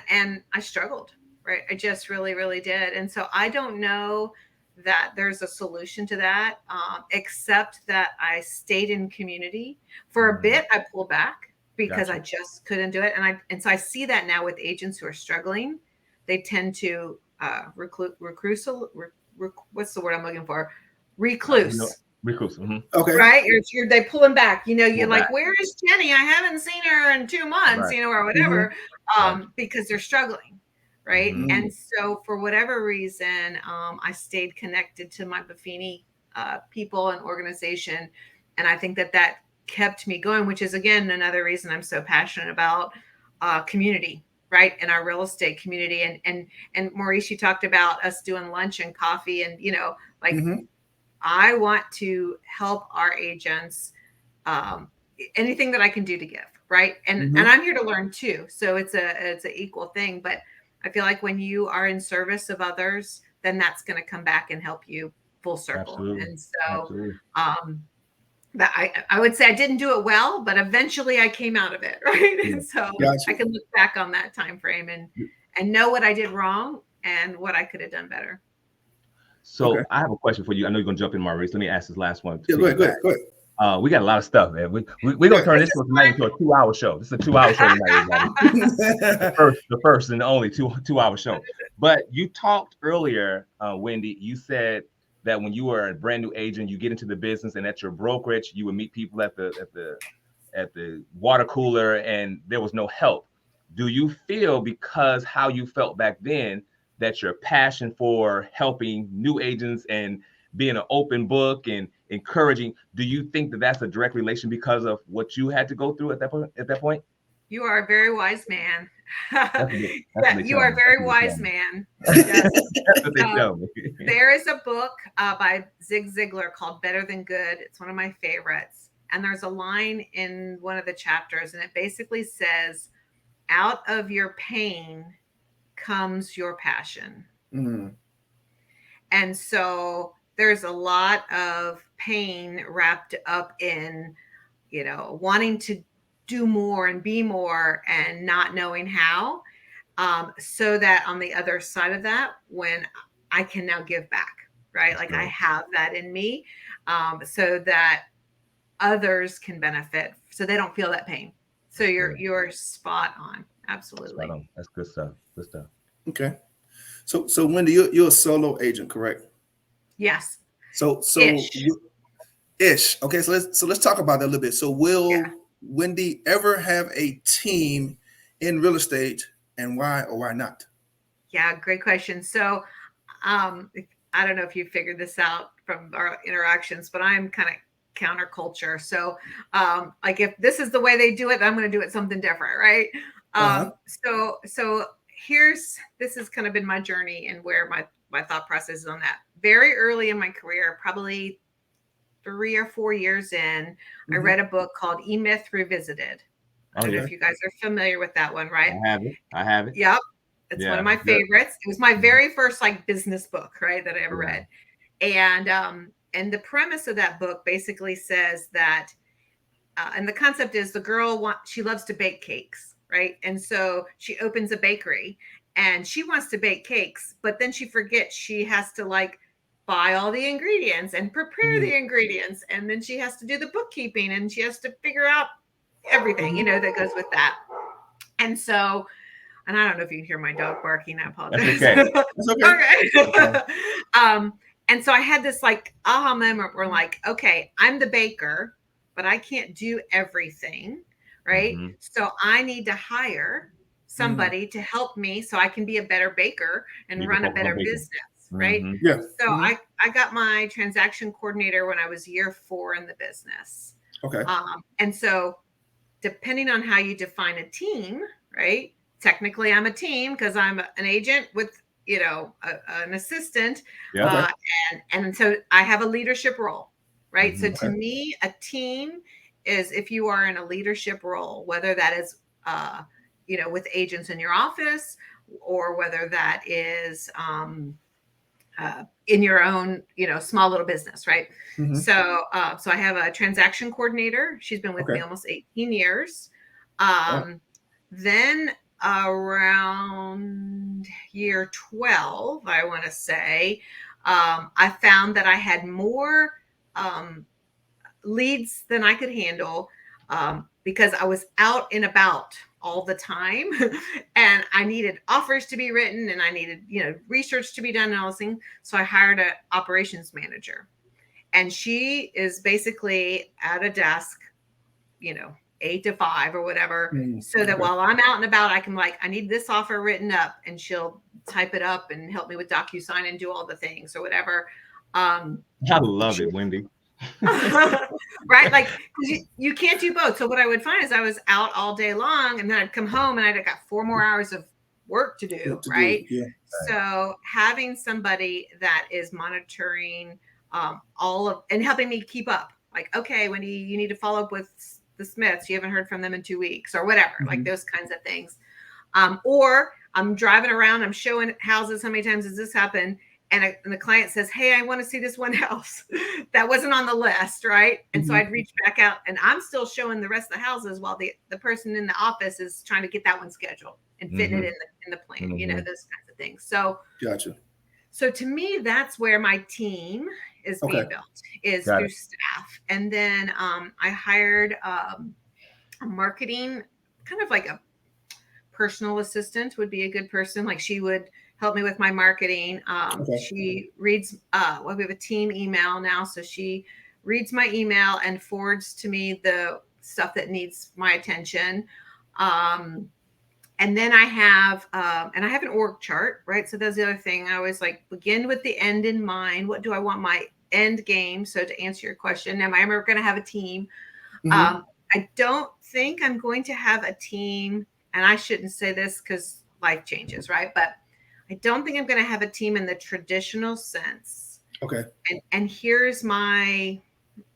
I struggled, right? I just really, really did. And so I don't know that there's a solution to that, except that I stayed in community for a bit. I pulled back because I just couldn't do it. And so I see that now with agents who are struggling. They tend to what's the word I'm looking for? Recluse. Recluse. Okay. Right? They pull them back. You're like, where is Jenny? I haven't seen her in 2 months, or whatever, because they're struggling. Right. And so for whatever reason, I stayed connected to my Buffini people and organization. And I think that kept me going, which is, again, another reason I'm so passionate about community, right? In our real estate community. And Maurice, you talked about us doing lunch and coffee, and, like, I want to help our agents, anything that I can do to give, right? And I'm here to learn too. So it's an equal thing. But I feel like when you are in service of others, then that's going to come back and help you full circle. Absolutely. And so that I would say I didn't do it well, but eventually I came out of it, right? Yeah. And so I can look back on that time frame and know what I did wrong and what I could have done better. So I have a question for you. I know you're going to jump in, Maurice. Let me ask this last one. Yeah, go ahead. We got a lot of stuff, man. We're going to turn this tonight into a 2-hour show. This is a 2-hour show tonight, everybody. the first and only two-hour show. But you talked earlier, Wendy, you said that when you were a brand new agent, you get into the business, and at your brokerage, you would meet people at the water cooler, and there was no help. Do you feel, because how you felt back then, that your passion for helping new agents and being an open book and encouraging, do you think that that's a direct relation because of what you had to go through at that point? You are a very wise man. You are a very wise man. There is a book by Zig Ziglar called Better Than Good. It's one of my favorites. And there's a line in one of the chapters, and it basically says, out of your pain comes your passion. And so there's a lot of pain wrapped up in, wanting to do more and be more and not knowing how, so that on the other side of that, when I can now give back, right? Like I have that in me, so that others can benefit, so they don't feel that pain. So you're spot on. Absolutely. Spot on. That's good stuff. Good stuff. Okay. So Wendy, you're a solo agent, correct? Yes. So ish. Okay. So let's talk about that a little bit. So will Wendy ever have a team in real estate, and why or why not? Yeah, great question. So I don't know if you figured this out from our interactions, but I'm kind of counterculture. So like if this is the way they do it, I'm going to do it something different, right? So this has kind of been my journey and where my thought process is on that. Very early in my career, probably 3 or 4 years in, I read a book called E-Myth Revisited. I don't know if you guys are familiar with that one, right? I have it. Yep. It's one of my favorites. It was my very first business book, right, that I ever read. And the premise of that book basically says that, and the concept is the girl she loves to bake cakes, right? And so she opens a bakery and she wants to bake cakes, but then she forgets she has to buy all the ingredients and prepare the ingredients. And then she has to do the bookkeeping and she has to figure out everything, that goes with that. And so, and I don't know if you can hear my dog barking. I apologize. That's okay. Okay. And so I had this aha moment where okay, I'm the baker, but I can't do everything. Right. So I need to hire somebody to help me so I can be a better baker and run a better business. Right. Yeah. So I got my transaction coordinator when I was year 4 in the business. Okay. And so depending on how you define a team, right? Technically I'm a team because I'm an agent with, an assistant. And so I have a leadership role, right? So to me, a team is if you are in a leadership role, whether that is, with agents in your office or whether that is, in your own, small little business, right? So I have a transaction coordinator. She's been with me almost 18 years. Then around year 12, I want to say, I found that I had more leads than I could handle because I was out and about all the time and I needed offers to be written and I needed, research to be done and all those things. So I hired an operations manager and she is basically at a desk, 8 to 5 or whatever. So that while I'm out and about, I can I need this offer written up and she'll type it up and help me with DocuSign and do all the things or whatever. I love it, Wendy. Right? Like, you can't do both. So what I would find is I was out all day long, and then I'd come home and I'd got 4 more hours of work to do, right? Yeah. So having somebody that is monitoring all of and helping me keep up, like, okay, Wendy, you need to follow up with the Smiths. You haven't heard from them in 2 weeks or whatever, like those kinds of things. Or I'm driving around, I'm showing houses. How many times has this happened? And the client says, hey, I want to see this one house that wasn't on the list, right? And so I'd reach back out, and I'm still showing the rest of the houses while the person in the office is trying to get that one scheduled and fitting it in the plan, you know, those kinds of things. So gotcha. So to me, that's where my team is being built, is through staff. And then I hired a marketing, kind of like a personal assistant would be a good person. Like, she would help me with my marketing. She reads, well, we have a team email now. So she reads my email and forwards to me the stuff that needs my attention. And then I have an org chart, right? So that's the other thing. I always like begin with the end in mind. What do I want my end game? So to answer your question, am I ever going to have a team? I don't think I'm going to have a team, and I shouldn't say this because life changes, right? But I don't think I'm going to have a team in the traditional sense. Okay. And here's my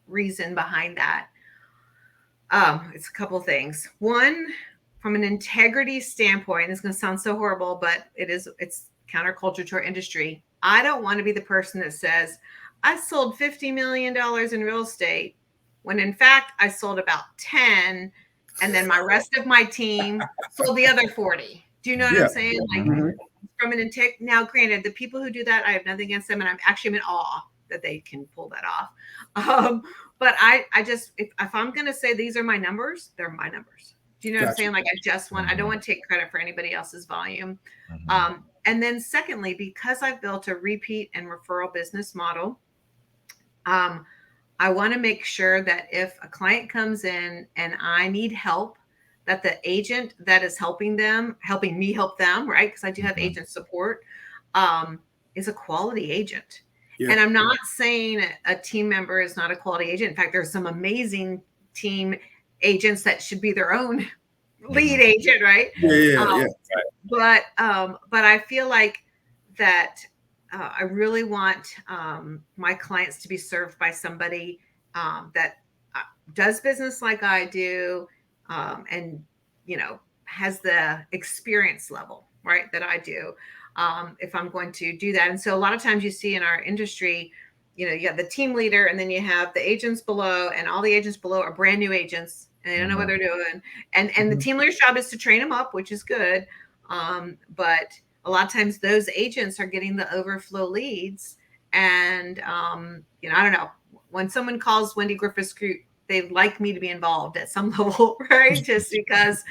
reason behind that. It's a couple things. One, from an integrity standpoint, it's going to sound so horrible, but it's counterculture to our industry. I don't want to be the person that says, I sold $50 million in real estate, when in fact I sold about 10, and then my rest of my team sold the other 40. Do you know what I'm saying? Like, from an integrity. Now, granted, the people who do that, I have nothing against them, and I'm in awe that they can pull that off. But I just, if I'm going to say these are my numbers, they're my numbers. Do you know what I'm saying? Like, I don't want to take credit for anybody else's volume. And then secondly, because I've built a repeat and referral business model, I want to make sure that if a client comes in and I need help, that the agent that is helping me help them, right? Because I do have agent support, is a quality agent. Yeah. And I'm not saying a team member is not a quality agent. In fact, there's some amazing team agents that should be their own lead agent, right? But I feel like that I really want my clients to be served by somebody that does business like I do, and has the experience level, right, that I do. If I'm going to do that. And so a lot of times you see in our industry, you have the team leader, and then you have the agents below, and all the agents below are brand new agents, and they don't know what they're doing. And the team leader's job is to train them up, which is good. But a lot of times those agents are getting the overflow leads. And, I don't know, when someone calls Wendy Griffis Group, they'd like me to be involved at some level, right? Just because,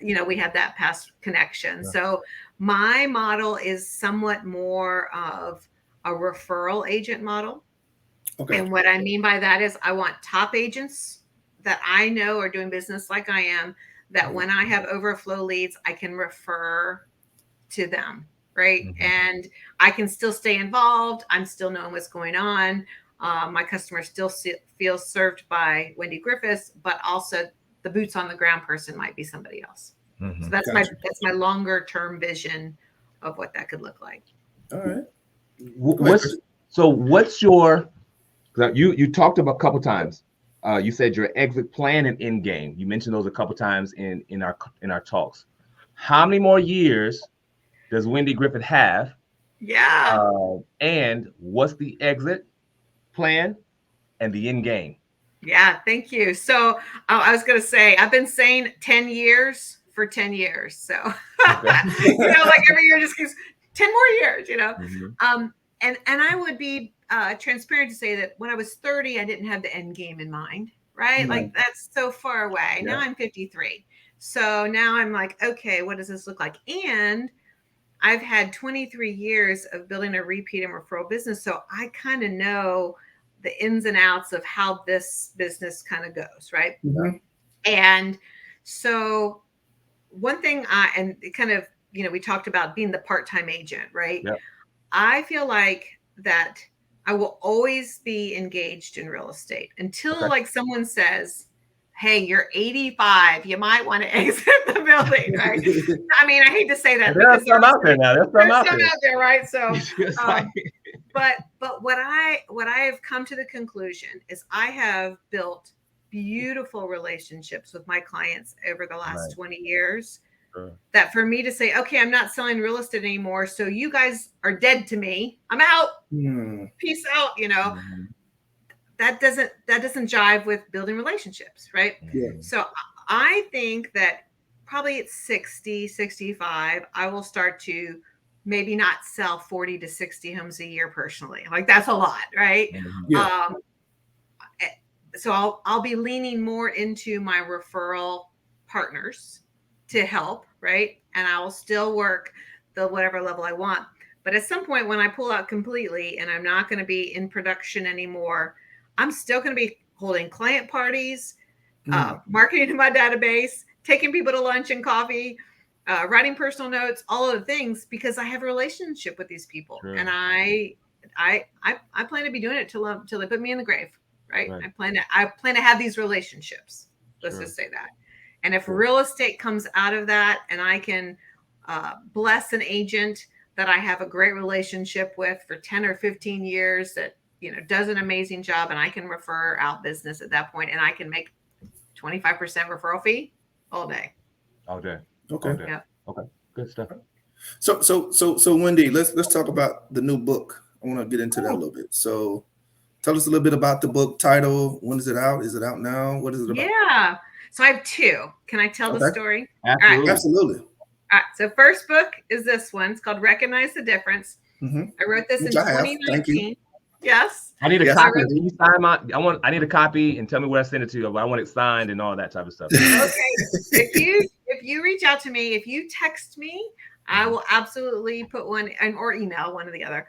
we have that past connection. Yeah. So my model is somewhat more of a referral agent model. Okay. And what I mean by that is I want top agents that I know are doing business like I am, that when I have overflow leads, I can refer to them, right? And I can still stay involved. I'm still knowing what's going on. My customers still feel served by Wendy Griffis, but also the boots on the ground person might be somebody else. So that's my longer term vision of what that could look like. All right. What's your, you talked about a couple times. You said your exit plan and end game. You mentioned those a couple times in our talks. How many more years does Wendy Griffith have? Yeah. And what's the exit plan and the end game? Yeah, thank you. So I was going to say, I've been saying 10 years for 10 years. So, like every year just keeps 10 more years, and I would be transparent to say that when I was 30, I didn't have the end game in mind, right? Like, that's so far away. Yeah. Now I'm 53. So now I'm like, okay, what does this look like? And I've had 23 years of building a repeat and referral business. So I kind of know the ins and outs of how this business kind of goes, right? And so one thing, and it kind of, we talked about being the part-time agent, right? Yep. I feel like that I will always be engaged in real estate until like someone says, hey, you're 85. You might want to exit the building, right? I mean, I hate to say that. There's some out there now. There's some out there, right? So, but what I have come to the conclusion is I have built beautiful relationships with my clients over the last 20 years. That for me to say, okay, I'm not selling real estate anymore, so you guys are dead to me. I'm out. Peace out. You know, that doesn't jive with building relationships, right? So I think that probably at 60, 65, I will start to maybe not sell 40 to 60 homes a year personally. Like that's a lot, right? So I'll be leaning more into my referral partners to help, right? And I will still work the whatever level I want. But at some point when I pull out completely and I'm not going to be in production anymore, I'm still going to be holding client parties, marketing to my database, taking people to lunch and coffee, writing personal notes, all of the things, because I have a relationship with these people. And I plan to be doing it till they put me in the grave, right? I plan to have these relationships. Let's just say that. And if real estate comes out of that and I can bless an agent that I have a great relationship with for 10 or 15 years that, you know, does an amazing job and I can refer out business at that point and I can make 25% referral fee all day. Okay. Yeah. Okay. Good stuff. So Wendy, let's talk about the new book. I want to get into that a little bit. So tell us a little bit about the book title. When is it out? Is it out now? What is it about? Yeah. So I have two. Can I tell the story? Absolutely. All right. Absolutely. All right. So first book is this one. It's called Recognize the Difference. I wrote this in 2019. Yes. I need a copy. Can you sign I need a copy and tell me where I send it to. I want it signed and all that type of stuff. Okay. If you reach out to me, if you text me, I will absolutely put one or email, one or the other.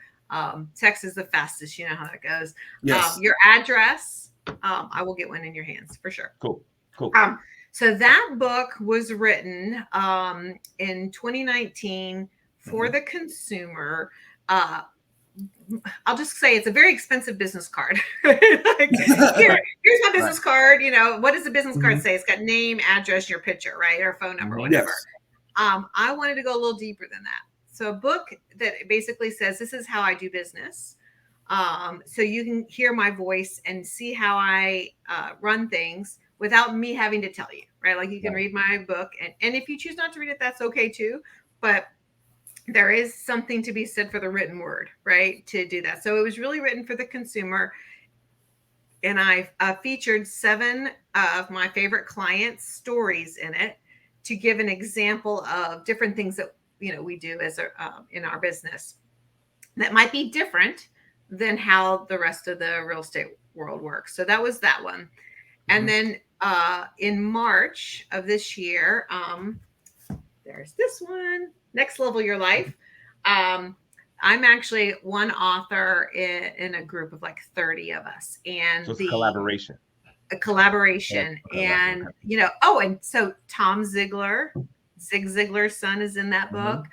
Text is the fastest. You know how that goes. Yes. Your address, I will get one in your hands for sure. Cool. So that book was written in 2019 for the consumer. I'll just say it's a very expensive business card. Like, here's my business card. You know, what does the business card say? It's got name, address, your picture, right? Or phone number, whatever. I wanted to go a little deeper than that. So a book that basically says, this is how I do business. So you can hear my voice and see how I run things without me having to tell you, right? Like you can read my book and if you choose not to read it, that's okay too. But there is something to be said for the written word, right? To do that. So it was really written for the consumer. And I featured 7 of my favorite clients' stories in it to give an example of different things that, you know, we do as in our business that might be different than how the rest of the real estate world works. So that was that one. And then in March of this year, there's this one, Next Level Your Life. I'm actually one author in a group of like 30 of us. And so it's a collaboration. A collaboration. And, you know, and so Tom Zig Ziglar's son is in that book.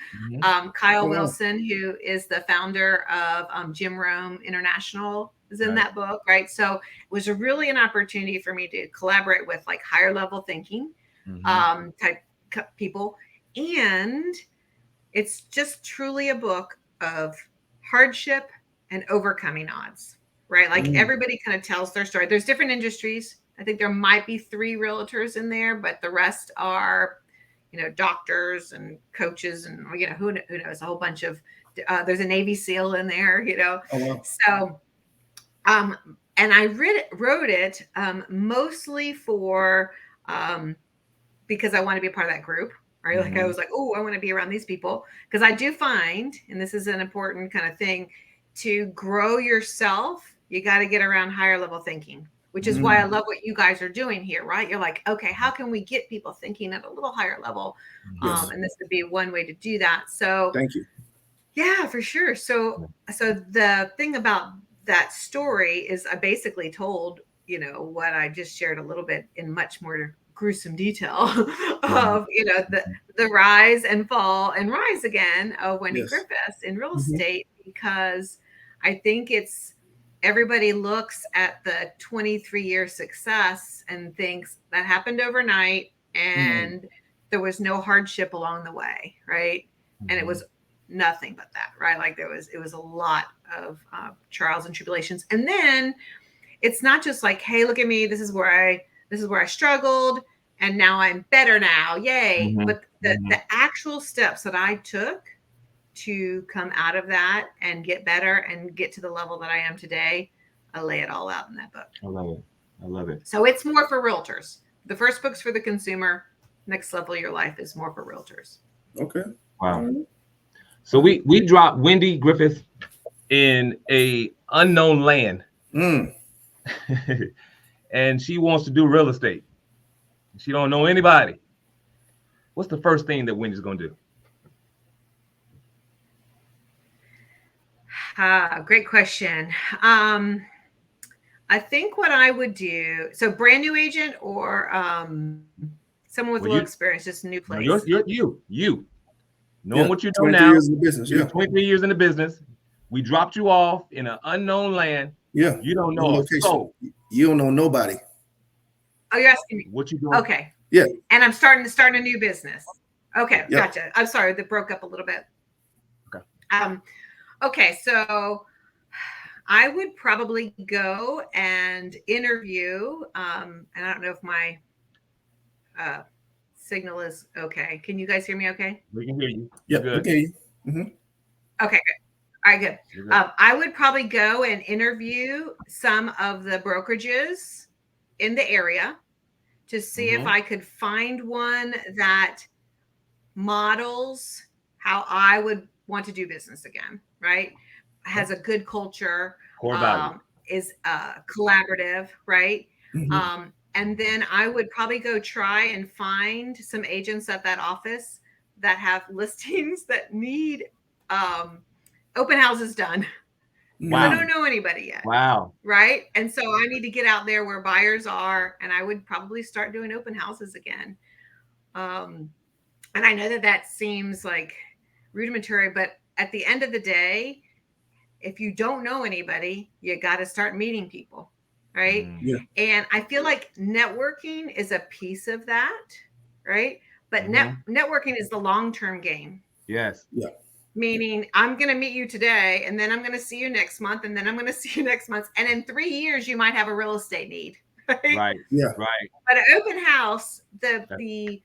Kyle Wilson, who is the founder of Jim Rome International, is in that book, right? So it was really an opportunity for me to collaborate with like higher level thinking type people. And it's just truly a book of hardship and overcoming odds, right? Like everybody kind of tells their story. There's different industries. I think there might be 3 realtors in there, but the rest are, you know, doctors and coaches and, you know, who knows, a whole bunch of, there's a Navy SEAL in there, you know. So, and I wrote it mostly for, because I want to be a part of that group, right? Like I was like, oh, I want to be around these people. Because I do find, and this is an important kind of thing, to grow yourself, you got to get around higher level thinking, which is why I love what you guys are doing here, right? You're like, okay, how can we get people thinking at a little higher level? And this would be one way to do that. So thank you. Yeah, for sure. So the thing about that story is I basically told, you know, what I just shared a little bit in much more gruesome detail of, you know, the rise and fall and rise again of Wendy Griffis in real estate, because I think it's everybody looks at the 23-year success and thinks that happened overnight and there was no hardship along the way, right? And it was nothing but that, right? Like it was a lot of trials and tribulations. And then it's not just like, hey, look at me, this is where I struggled and now I'm better now, yay. But the actual steps that I took to come out of that and get better and get to the level that I am today, I lay it all out in that book. I love it. So it's more for realtors. The first book's for the consumer. Next Level Your Life is more for realtors. Okay. Wow. So we dropped Wendy Griffis in a unknown land. And she wants to do real estate. She don't know anybody. What's the first thing that Wendy's going to do? Great question. I think what I would do, so brand new agent or someone with a little experience, just a new place. You. Knowing what you're doing 23 now. Years in the business, 23 years in the business. We dropped you off in an unknown land. Yeah. You don't know a soul. You don't know nobody. Oh, you're asking me. What you doing? Okay. Yeah. And I'm starting a new business. Okay, Yep. gotcha. I'm sorry, that broke up a little bit. Okay. Okay, so I would probably go and interview, and I don't know if my signal is okay. Can you guys hear me okay? We can hear you. Yeah, Good. okay. Okay, good. All right, good. I would probably go and interview some of the brokerages in the area to see if I could find one that models how I would want to do business again, right? Has a good culture, Core value. is collaborative, right? And then I would probably go try and find some agents at that office that have listings that need open houses done. Wow. I don't know anybody yet. Wow. Right. And so I need to get out there where buyers are, and I would probably start doing open houses again. And I know that seems like rudimentary, but at the end of the day, if you don't know anybody, you got to start meeting people. Right. Yeah. And I feel like networking is a piece of that. Right. But networking is the long-term game. Yes. Yeah. Meaning I'm going to meet you today, and then I'm going to see you next month, and then I'm going to see you next month. And in 3 years, you might have a real estate need. Right. Yeah. Right. But an open house, the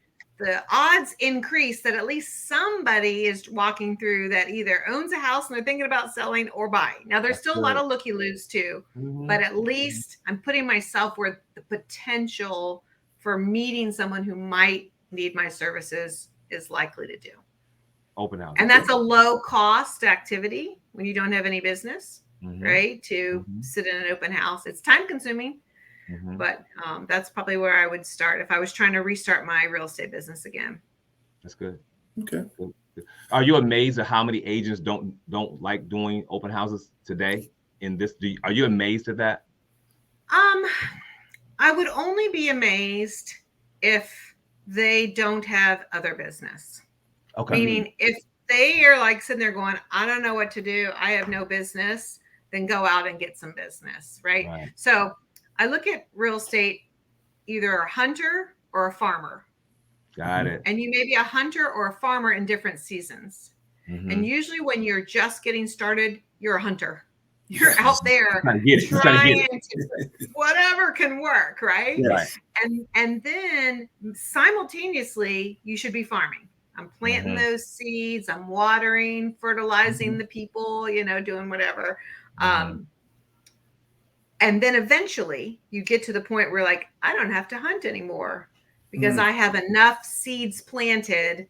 odds increase that at least somebody is walking through that either owns a house and they're thinking about selling or buying. Now, there's still a lot of looky-loos too, but at least I'm putting myself where the potential for meeting someone who might need my services is likely to do. Open house. And that's a low cost activity when you don't have any business, right? To sit in an open house. It's time consuming, but that's probably where I would start if I was trying to restart my real estate business again. That's good. Okay. Good. Are you amazed at how many agents don't like doing open houses today in this? Are you amazed at that? I would only be amazed if they don't have other business. Okay. Meaning if they are like sitting there going, I don't know what to do, I have no business, then go out and get some business, right? So I look at real estate, either a hunter or a farmer. Got it. And you may be a hunter or a farmer in different seasons. And usually when you're just getting started, you're a hunter. You're out there trying to whatever can work, right? Yes. And then simultaneously, you should be farming. I'm planting those seeds. I'm watering, fertilizing the people, doing whatever. And then eventually you get to the point where like, I don't have to hunt anymore because I have enough seeds planted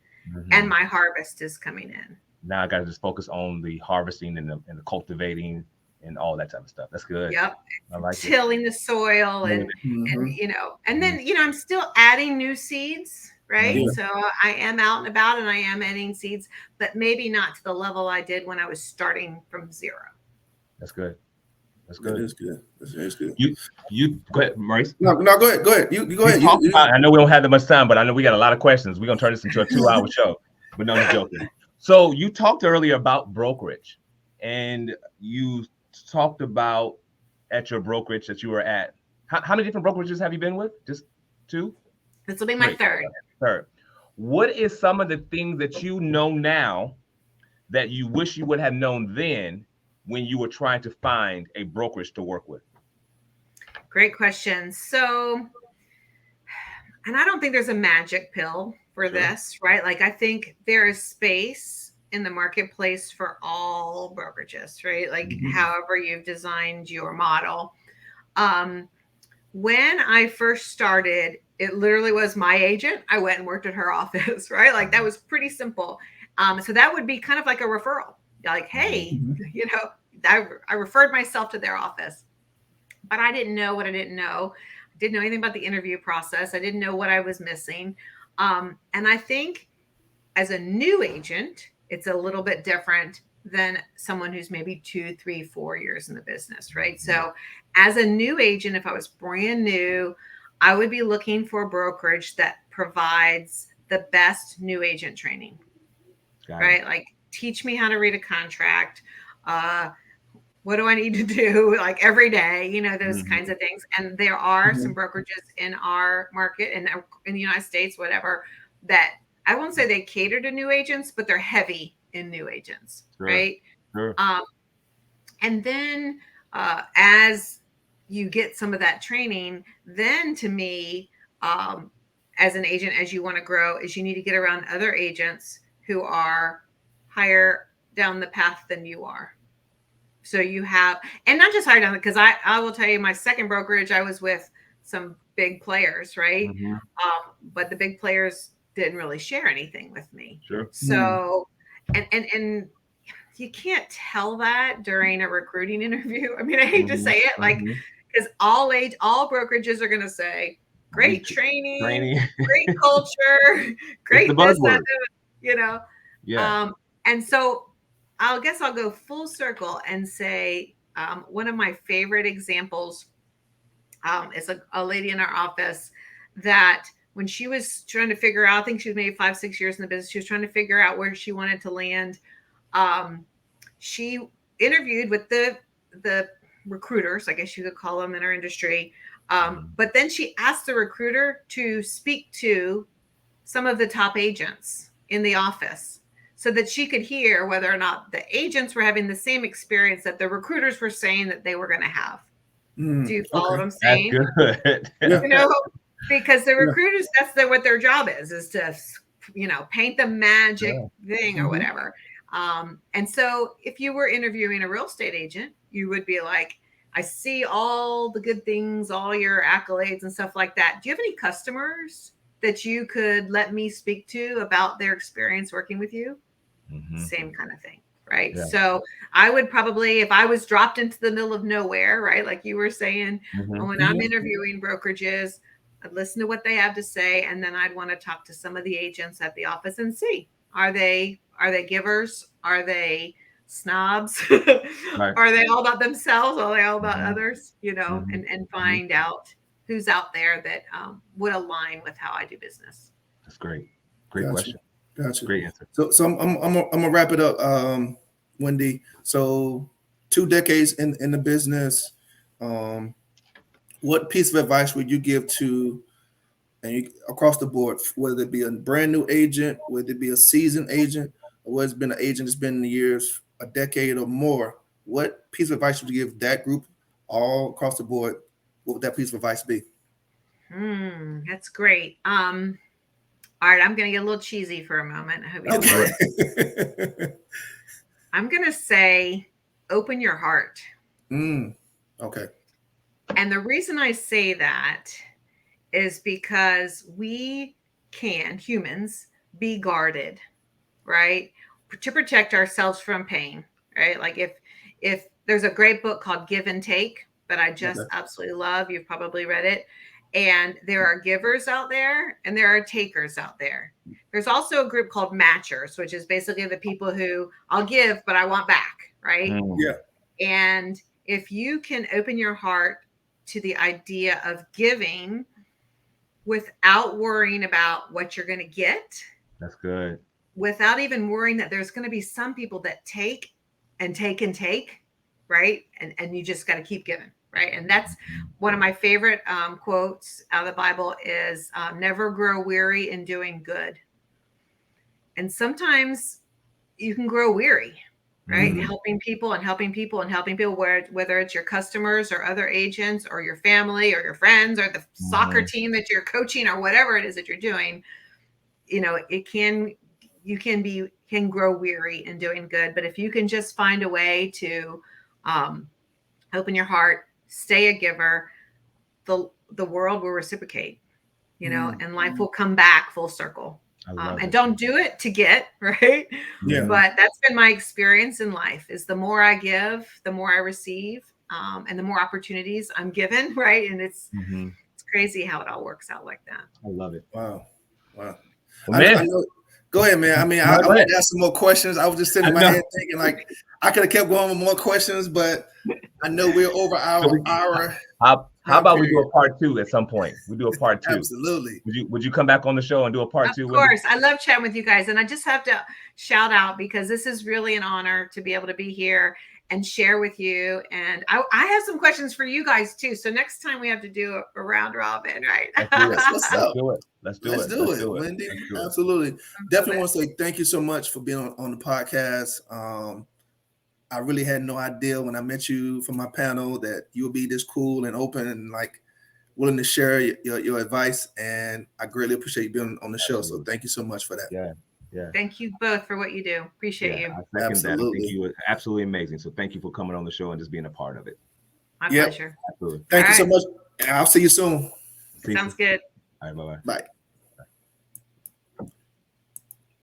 and my harvest is coming in. Now I got to just focus on the harvesting and the cultivating and all that type of stuff. That's good. Yep. I like tilling the soil and then, I'm still adding new seeds. Right. Yeah. So I am out and about and I am adding seeds, but maybe not to the level I did when I was starting from zero. That's good. That's good. That is good. That's good. You go ahead, Maurice. No, go ahead. You go ahead. I know we don't have that much time, but I know we got a lot of questions. We're going to turn this into a 2-hour show, but no, I'm joking. So you talked earlier about brokerage and you talked about at your brokerage that you were at? How many different brokerages have you been with? Just 2? This will be my third. What is some of the things that you know now that you wish you would have known then when you were trying to find a brokerage to work with? Great question. So, and I don't think there's a magic pill for this, right? Like, I think there is space in the marketplace for all brokerages, right? Like, however you've designed your model. When I first started, it literally was my agent. I went and worked at her office, right? Like, that was pretty simple. So that would be kind of like a referral. Like, hey, you know, I referred myself to their office, but I didn't know what I didn't know. I didn't know anything about the interview process. I didn't know what I was missing. And I think as a new agent, it's a little bit different than someone who's maybe 2, 3, 4 years in the business, right? So as a new agent, if I was brand new, I would be looking for a brokerage that provides the best new agent training, right? Like, teach me how to read a contract. What do I need to do, like, every day, you know, those kinds of things. And there are some brokerages in our market and in the United States, whatever, that I won't say they cater to new agents, but they're heavy in new agents, right? And then as you get some of that training, then to me, as an agent, as you want to grow, is you need to get around other agents who are higher down the path than you are. So you have, and not just higher down, because I will tell you, my second brokerage, I was with some big players, right? But the big players didn't really share anything with me. So, and you can't tell that during a recruiting interview. I mean, I hate to say it, like, because all brokerages are going to say, great training, great culture, great this, that, you know? And so I guess I'll go full circle and say one of my favorite examples is a lady in our office that when she was trying to figure out, I think she was maybe 5, 6 years in the business, she was trying to figure out where she wanted to land. She interviewed with the recruiters, I guess you could call them in our industry. But then she asked the recruiter to speak to some of the top agents in the office so that she could hear whether or not the agents were having the same experience that the recruiters were saying that they were going to have. Do you follow what I'm saying? That's good. You know, because the recruiters, that's what their job is to, you know, paint the magic thing or whatever. And so if you were interviewing a real estate agent, you would be like, I see all the good things, all your accolades and stuff like that. Do you have any customers that you could let me speak to about their experience working with you? Same kind of thing, right? So I would probably, if I was dropped into the middle of nowhere, right, like you were saying, when I'm interviewing brokerages, I'd listen to what they have to say, and then I'd want to talk to some of the agents at the office and see, are they givers? Are they snobs? Are they all about themselves? Are they all about others? You know, and find out who's out there that would align with how I do business. That's great. Great question. Gotcha. Great answer. So I'm gonna wrap it up, Wendy. So 2 decades in the business. What piece of advice would you give to, across the board, whether it be a brand new agent, whether it be a seasoned agent, or whether it's been an agent that's been in the years, a decade or more? What piece of advice would you give that group all across the board? What would that piece of advice be? That's great. All right, I'm going to get a little cheesy for a moment. I hope you don't mind. I'm going to say, open your heart. Okay. And the reason I say that is because we can, humans, be guarded, right? To protect ourselves from pain, right? Like if there's a great book called Give and Take that I just absolutely love. You've probably read it. And there are givers out there and there are takers out there. There's also a group called matchers, which is basically the people who I'll give, but I want back, right? And if you can open your heart to the idea of giving without worrying about what you're going to get. That's good. Without even worrying that there's going to be some people that take and take and take, right? And you just got to keep giving, right? And that's one of my favorite quotes out of the Bible is never grow weary in doing good. And sometimes you can grow weary, right? Helping people and helping people and helping people, whether it's your customers or other agents or your family or your friends or the soccer team that you're coaching or whatever it is that you're doing, you know, you can grow weary in doing good. But if you can just find a way to open your heart, stay a giver, the world will reciprocate, you know, and life will come back full circle. And don't do it to get, right? Yeah. But that's been my experience in life is the more I give, the more I receive, and the more opportunities I'm given, right? And it's crazy how it all works out like that. I love it. Wow. Well, man. Go ahead, man. I mean, I want to ask some more questions. I was just sitting in my head thinking, like, I could have kept going with more questions, but I know we're over our hour. How about we do a part 2 at some point? We do a part 2. Absolutely. Would you come back on the show and do a part 2? Of course. I love chatting with you guys. And I just have to shout out because this is really an honor to be able to be here and share with you. And I have some questions for you guys too. So next time we have to do a round robin, right? Let's do it, Wendy. Absolutely. Definitely want to say thank you so much for being on the podcast. I really had no idea when I met you from my panel that you would be this cool and open and like willing to share your advice. And I greatly appreciate you being on the show. So thank you so much for that. Yeah. Thank you both for what you do. Appreciate you. I second that. I think you were absolutely amazing. So thank you for coming on the show and just being a part of it. My pleasure. Absolutely. Thank you so much. I'll see you soon. Sounds good. All right. Bye-bye. Bye.